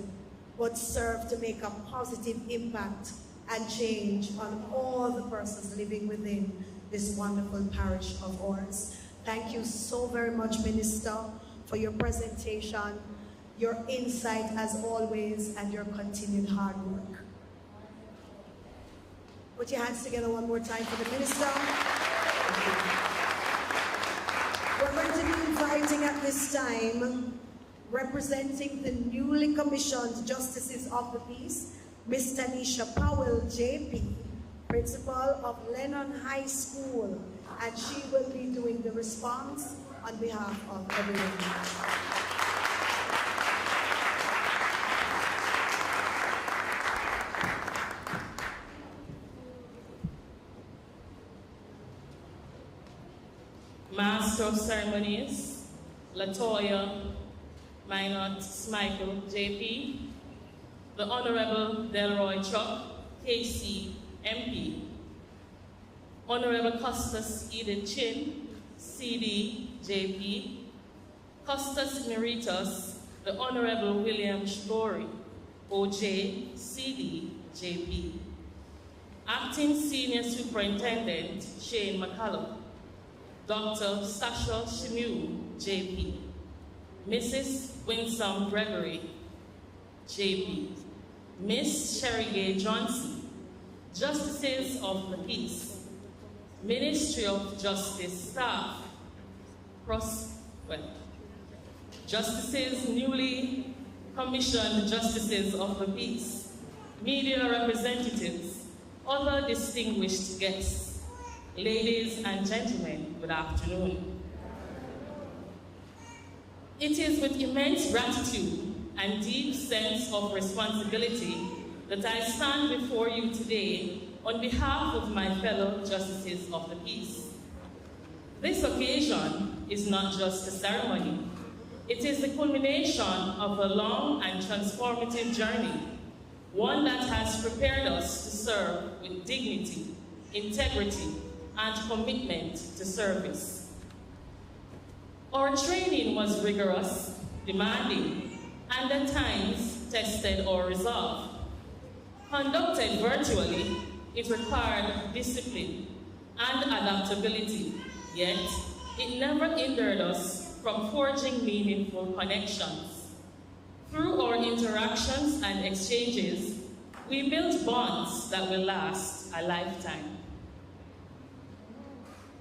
but serve to make a positive impact and change on all the persons living within this wonderful parish of ours. Thank you so very much, Minister, for your presentation, your insight as always, and your continued hard work. Put your hands together one more time for the Minister. We're going to be inviting at this time, representing the newly commissioned Justices of the Peace, Ms. Tanisha Powell, JP, Principal of Lennon High School, and she will be doing the response on behalf of everyone. Master of Ceremonies, Latoya Minot Michael, JP, the Honorable Delroy Chuck, KC, MP, Honorable Custos Edith Chin, CD, JP, Custos Emeritus, the Honorable William Shibori, OJ, CD, JP, Acting Senior Superintendent Shane McCallum, Dr. Sasha Shimu, JP, Mrs. Winsome Gregory, JP, Miss Sherry Gay Johnson, Justices of the Peace, Ministry of Justice staff, Justices, newly commissioned Justices of the Peace, media representatives, other distinguished guests, ladies and gentlemen, good afternoon. It is with immense gratitude and deep sense of responsibility that I stand before you today on behalf of my fellow Justices of the Peace. This occasion is not just a ceremony. It is the culmination of a long and transformative journey, one that has prepared us to serve with dignity, integrity, and commitment to service. Our training was rigorous, demanding, and at times tested our resolve. Conducted virtually, it required discipline and adaptability, yet it never hindered us from forging meaningful connections. Through our interactions and exchanges, we built bonds that will last a lifetime.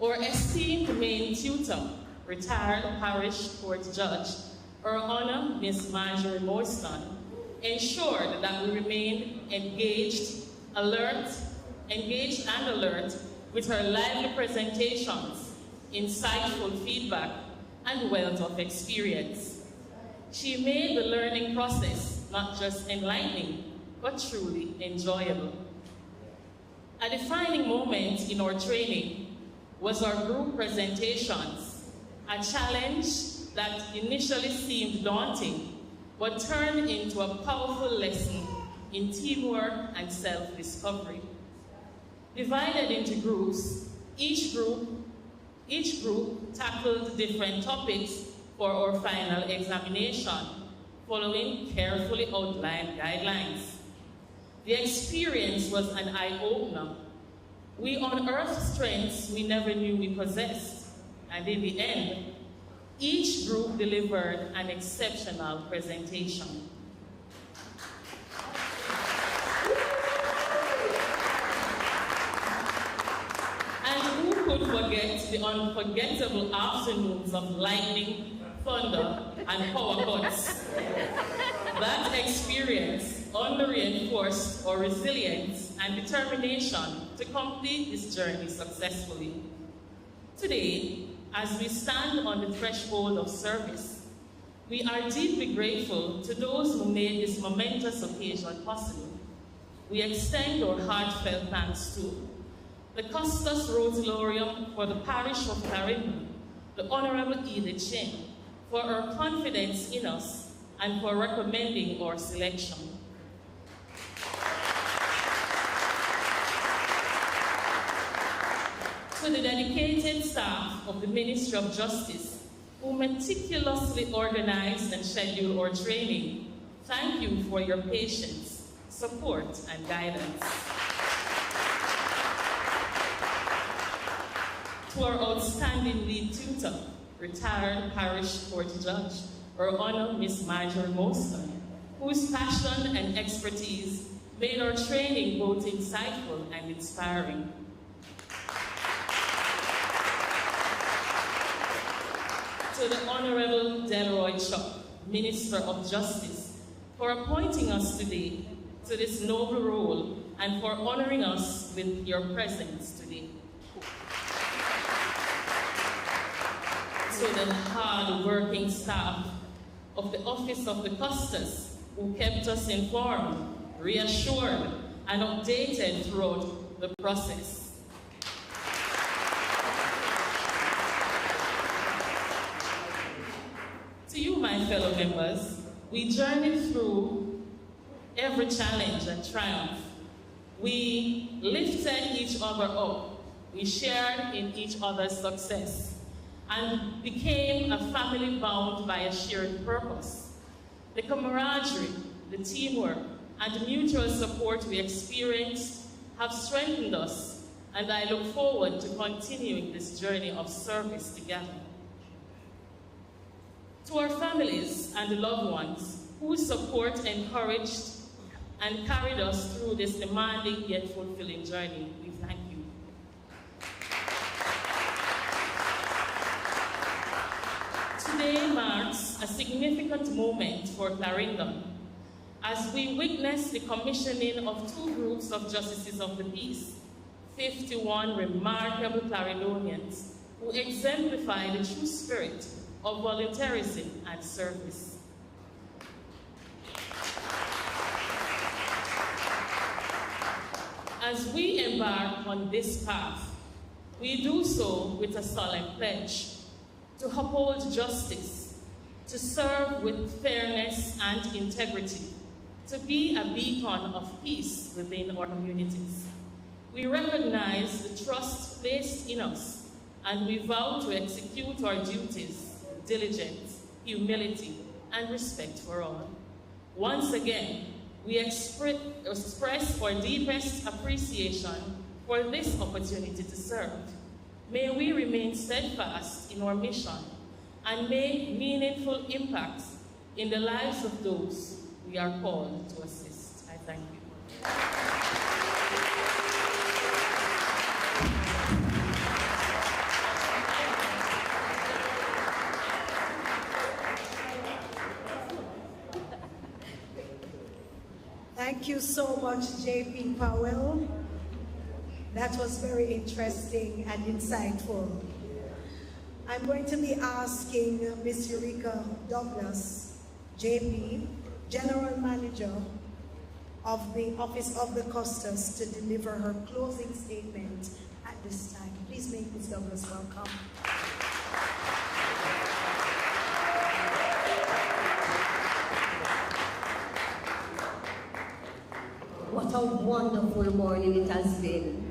Our esteemed main tutor, retired parish court judge, Her Honor Miss Marjorie Morstan, ensured that we remained engaged and alert with her lively presentations, insightful feedback, and wealth of experience. She made the learning process not just enlightening, but truly enjoyable. A defining moment in our training was our group presentations, a challenge that initially seemed daunting, but turned into a powerful lesson in teamwork and self-discovery. Divided into groups, each group tackled different topics for our final examination, following carefully outlined guidelines. The experience was an eye-opener. We unearthed strengths we never knew we possessed, and in the end, each group delivered an exceptional presentation. And who could forget the unforgettable afternoons of lightning, thunder, and power cuts? That experience only reinforced our resilience and determination to complete this journey successfully. Today, as we stand on the threshold of service, we are deeply grateful to those who made this momentous occasion possible. We extend our heartfelt thanks to the Custos Rotularium for the parish of Clarendon, the Honorable Edith, for her confidence in us and for recommending our selection. To the dedicated staff of the Ministry of Justice, who meticulously organized and scheduled our training, thank you for your patience, support, and guidance. To our outstanding lead tutor, retired parish court judge, our Honor Miss Marjorie Moston, whose passion and expertise made our training both insightful and inspiring. To the Honorable Delroy Chuck, Minister of Justice, for appointing us today to this noble role and for honoring us with your presence today. To the hard-working staff of the Office of the Custos, who kept us informed, reassured, and updated throughout the process. To you, my fellow members, we journeyed through every challenge and triumph. We lifted each other up. We shared in each other's success and became a family bound by a shared purpose. The camaraderie, the teamwork, and the mutual support we experienced have strengthened us, and I look forward to continuing this journey of service together. To our families and loved ones whose support encouraged and carried us through this demanding yet fulfilling journey, we thank you. Today marks a significant moment for Clarendon as we witness the commissioning of two groups of Justices of the Peace, 51 remarkable Clarendonians who exemplify the true spirit of volunteerism and service. As we embark on this path, we do so with a solemn pledge to uphold justice, to serve with fairness and integrity, to be a beacon of peace within our communities. We recognize the trust placed in us, and we vow to execute our duties with diligence, humility, and respect for all. Once again, we express our deepest appreciation for this opportunity to serve. May we remain steadfast in our mission and make meaningful impacts in the lives of those we are called to assist. I thank you. Thank you so much, J.P. Powell. That was very interesting and insightful. I'm going to be asking Ms. Eureka Douglas, JP, General Manager of the Office of the Custos, to deliver her closing statement at this time. Please make Ms. Douglas welcome. What a wonderful morning it has been.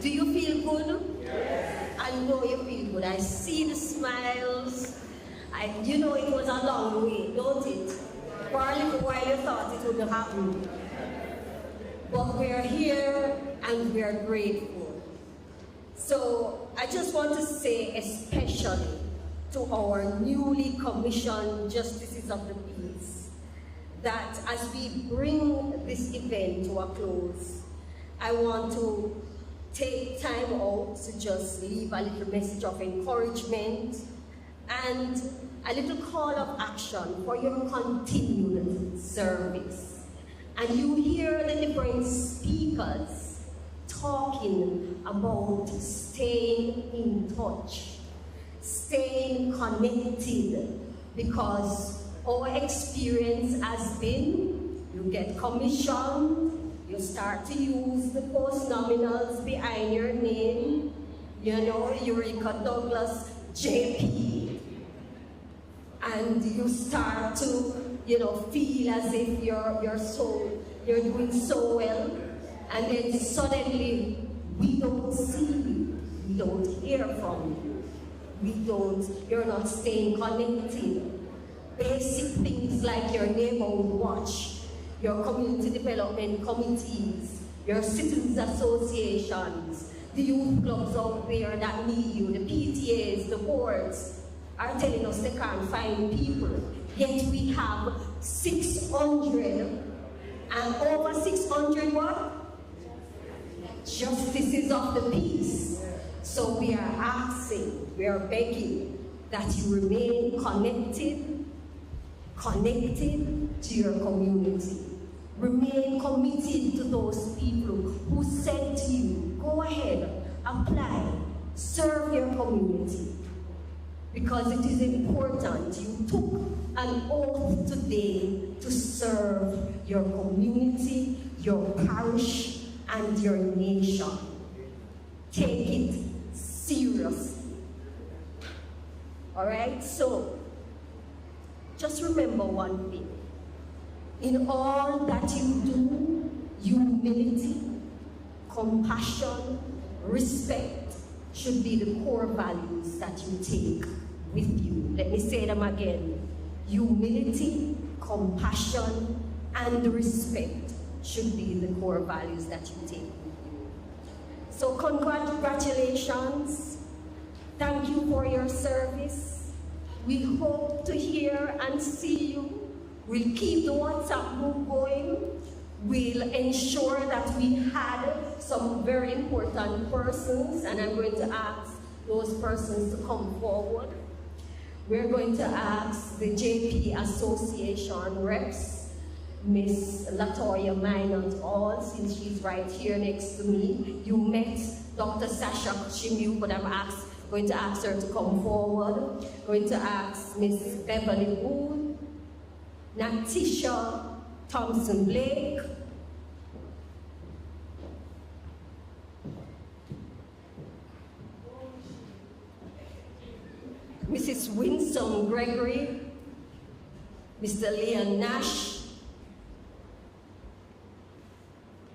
Do you feel good? Yes. I know you feel good. I see the smiles. You know it was a long way, don't it? For a little while you thought it wouldn't happen. But we're here and we're grateful. So I just want to say especially to our newly commissioned Justices of the Peace that as we bring this event to a close, I want to take time out to just leave a little message of encouragement and a little call of action for your continued service. And you hear the different speakers talking about staying in touch, staying connected, because our experience has been, you get commissioned, you start to use the post-nominals behind your name, you know, Eureka Douglas, JP, and you start to, you know, feel as if you're doing so well, and then suddenly we don't see you, we don't hear from you, you're not staying connected. Basic things like your neighborhood watch, your community development committees, your citizens associations, the youth clubs out there that need you, the PTAs, the boards, are telling us they can't find people. Yet we have 600 and over 600 what? Justices of the peace. So we are asking, we are begging that you remain connected to your community. Remain committed to those people who said to you, go ahead, apply, serve your community. Because it is important. You took an oath today to serve your community, your parish, and your nation. Take it seriously. All right? So, just remember one thing. In all that you do, humility, compassion, respect should be the core values that you take with you. Let me say them again. Humility, compassion, and respect should be the core values that you take with you. So congratulations. Thank you for your service. We hope to hear and see you. We'll keep the WhatsApp group going. We'll ensure that we had some very important persons, and I'm going to ask those persons to come forward. We're going to ask the JP Association reps, Miss Latoya Minot All, since she's right here next to me. You met Dr. Sasha Chimiu, but I'm going to ask her to come forward. Going to ask Miss Beverly Wood, Natisha Thompson Blake, Mrs. Winsome Gregory, Mr. Leon Nash,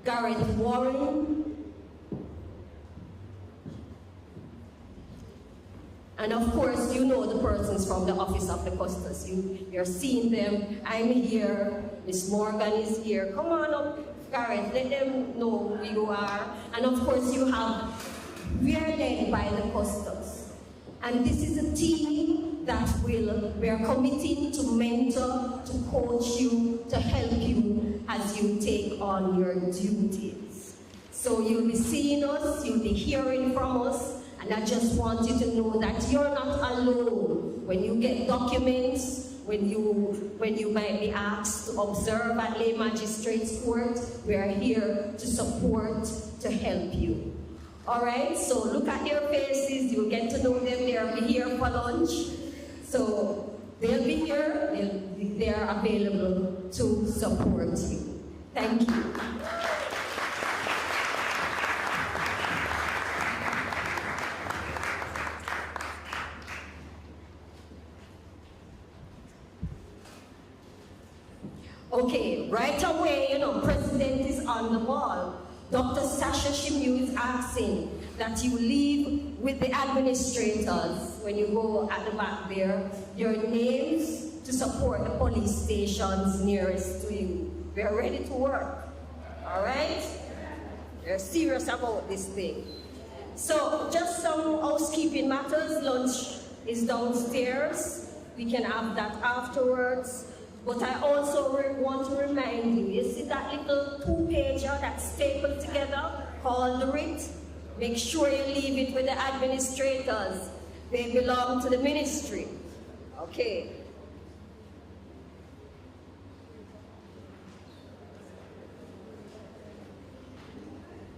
Garrett Warren, and of course, you know the persons from the Office of the Custos. You're seeing them. I'm here. Miss Morgan is here. Come on up, Garrett. Let them know who you are. And of course, we are led by the Custos. And this is a team that we are committing to mentor, to coach you, to help you as you take on your duties. So you'll be seeing us, you'll be hearing from us, and I just want you to know that you're not alone. When you get documents, when you might be asked to observe at lay magistrates court. We are here to support, to help you. All right, so look at their faces, you'll get to know them. They'll be here for lunch. So they'll be here, they are available to support you. Thank you. Okay, right away, President is on the ball. Dr. Sasha Shimiu is asking that you leave with the administrators when you go at the back there, your names to support the police stations nearest to you. We are ready to work, all right? We're serious about this thing. So just some housekeeping matters. Lunch is downstairs. We can have that afterwards. But I also want to remind you, you see that little 2-pager that's stapled together called the writ? Make sure you leave it with the administrators. They belong to the ministry. Okay.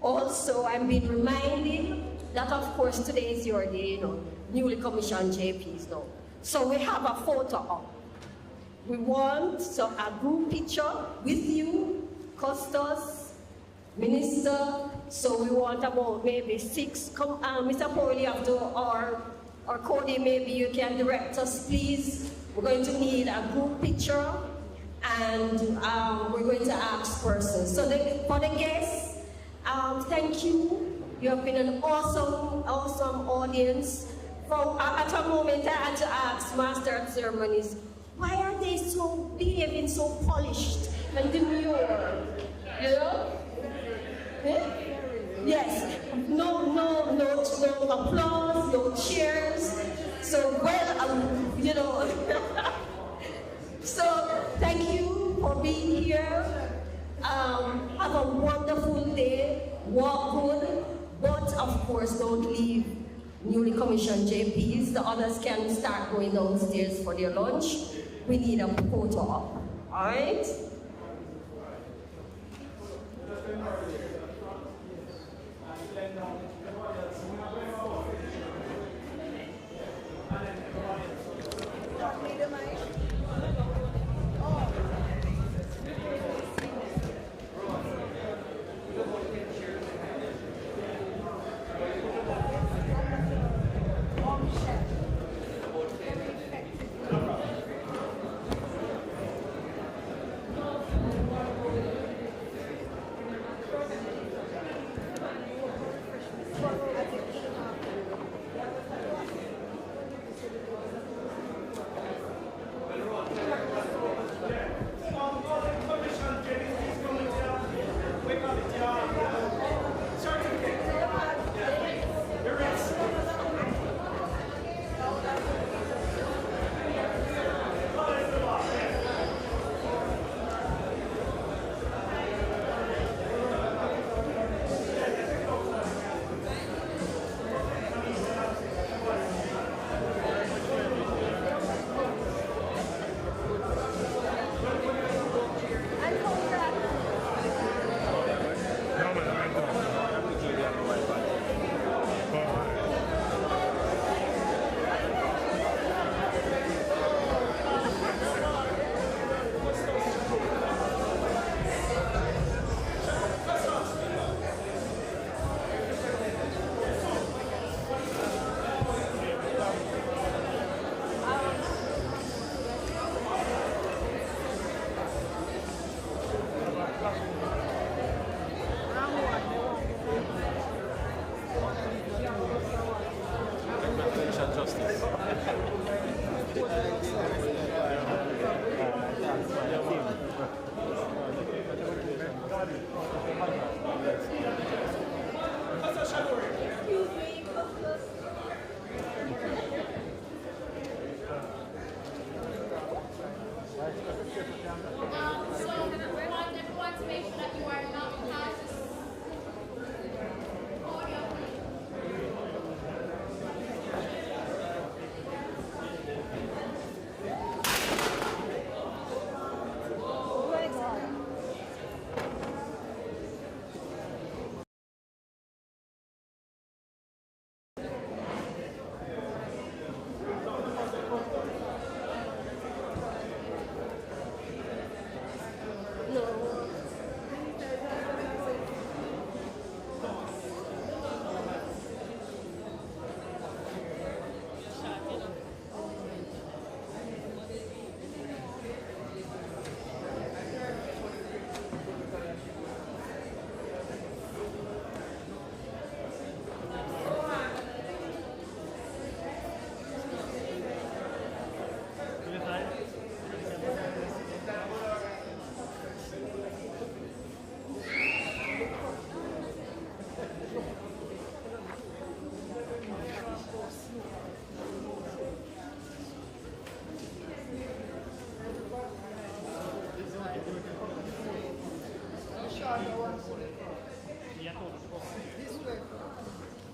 Also, I'm being reminded that, of course, today is your day, newly commissioned JPs now. So we have a photo up. We want a group picture with you, Custos, Minister. So we want about maybe 6. Come, Mr. Pauli, or Cody, maybe you can direct us, please. We're going to need a group picture, and we're going to ask persons. So for the guests, thank you. You have been an awesome audience. At a moment, I had to ask Master of Ceremonies, why are they behaving so polished and demure? You know? Eh? Yes. No applause, no cheers. So, So, thank you for being here. Have a wonderful day. Walk good. But, of course, don't leave newly commissioned JPs. The others can start going downstairs for their lunch. We need a photo op. All right?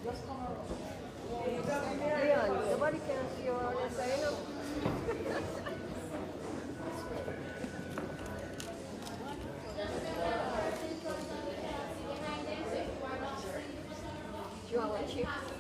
Leon, nobody can see you on the side, you know? Do you want chips?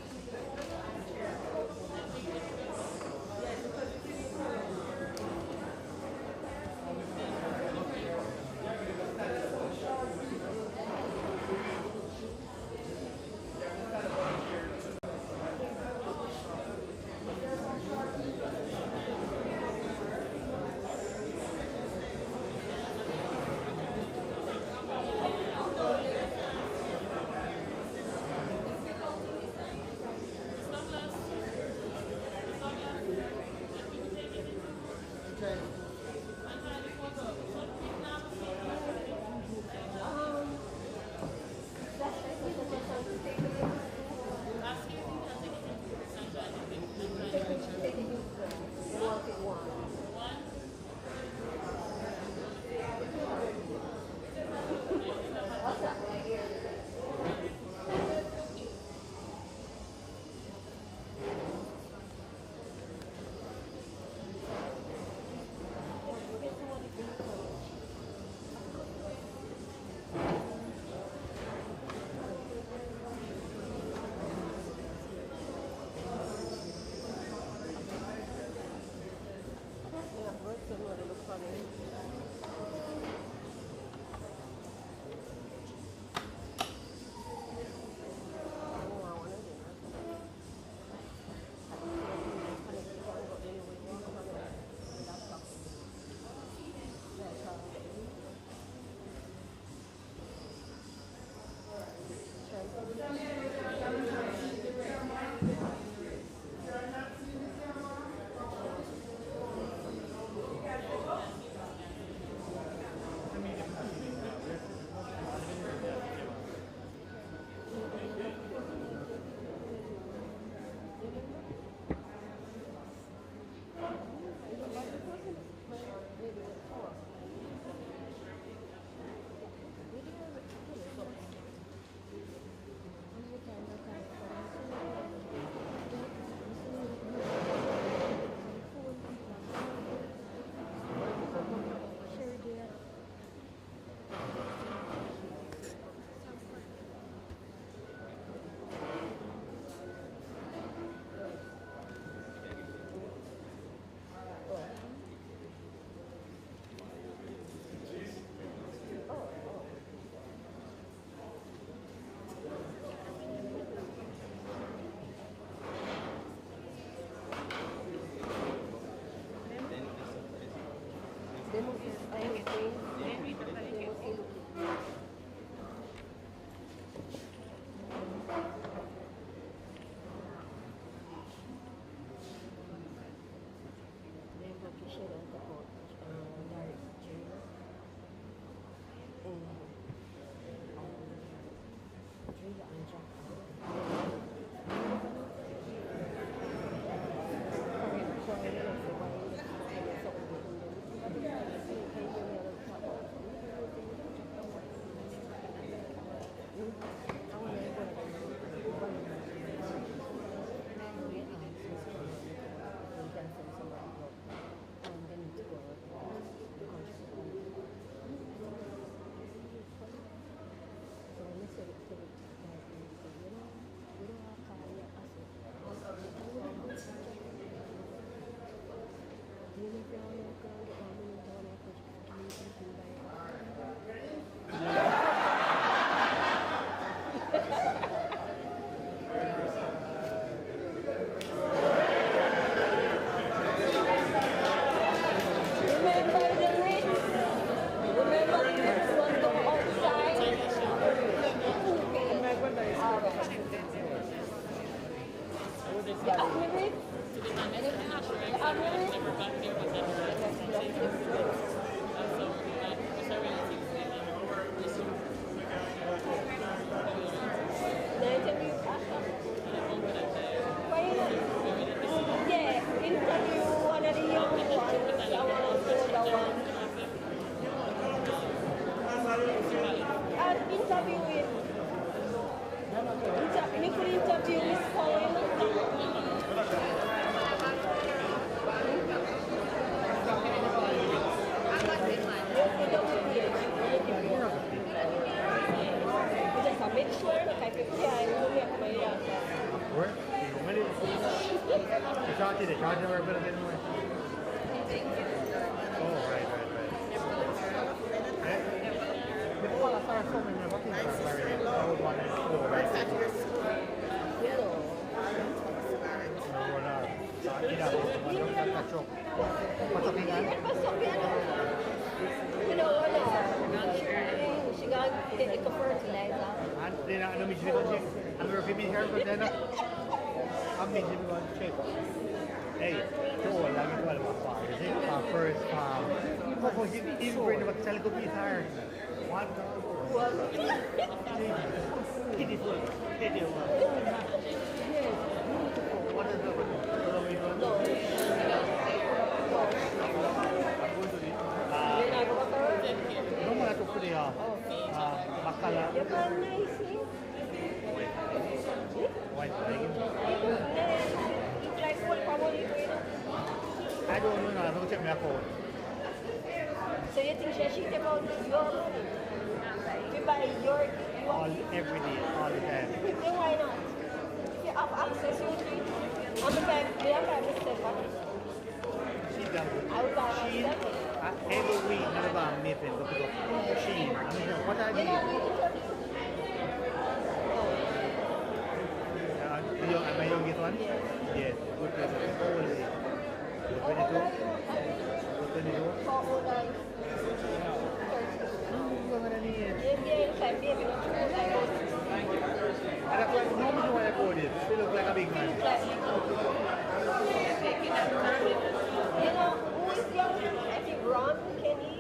interview Miss Cohen. Make sure that I prepare and we'll make my answer. Where? The charge never been anywhere. Oh, right. Before I started filming my booking for Clarendon, I would want to go right to she got take it to fertilizer. And then I know me to check. I'm going to be here, but then I'm going to check. Hey, so lang ito alam mo pa. Kasi first even bring the teleco piece higher. One beautiful. What is no mga ito po niya. Makala. White flag. I don't know. I don't check my phone. So you think she cheat about your money? You buy your Every day, all the time. Then why not? If you have access, you do it. I'm the time, we have time to step on it. She does it. I would buy She, myself. every week, never meet them. She, I mean, what are you? Am I youngest one? Yes. Good person. Holy. 22? 22? How old are you? And that's like, no one I bought it. She looks like a big man. You know, who is younger? I think Ron Kenny.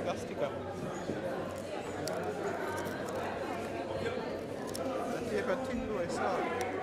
Got sticker. Take a thing to a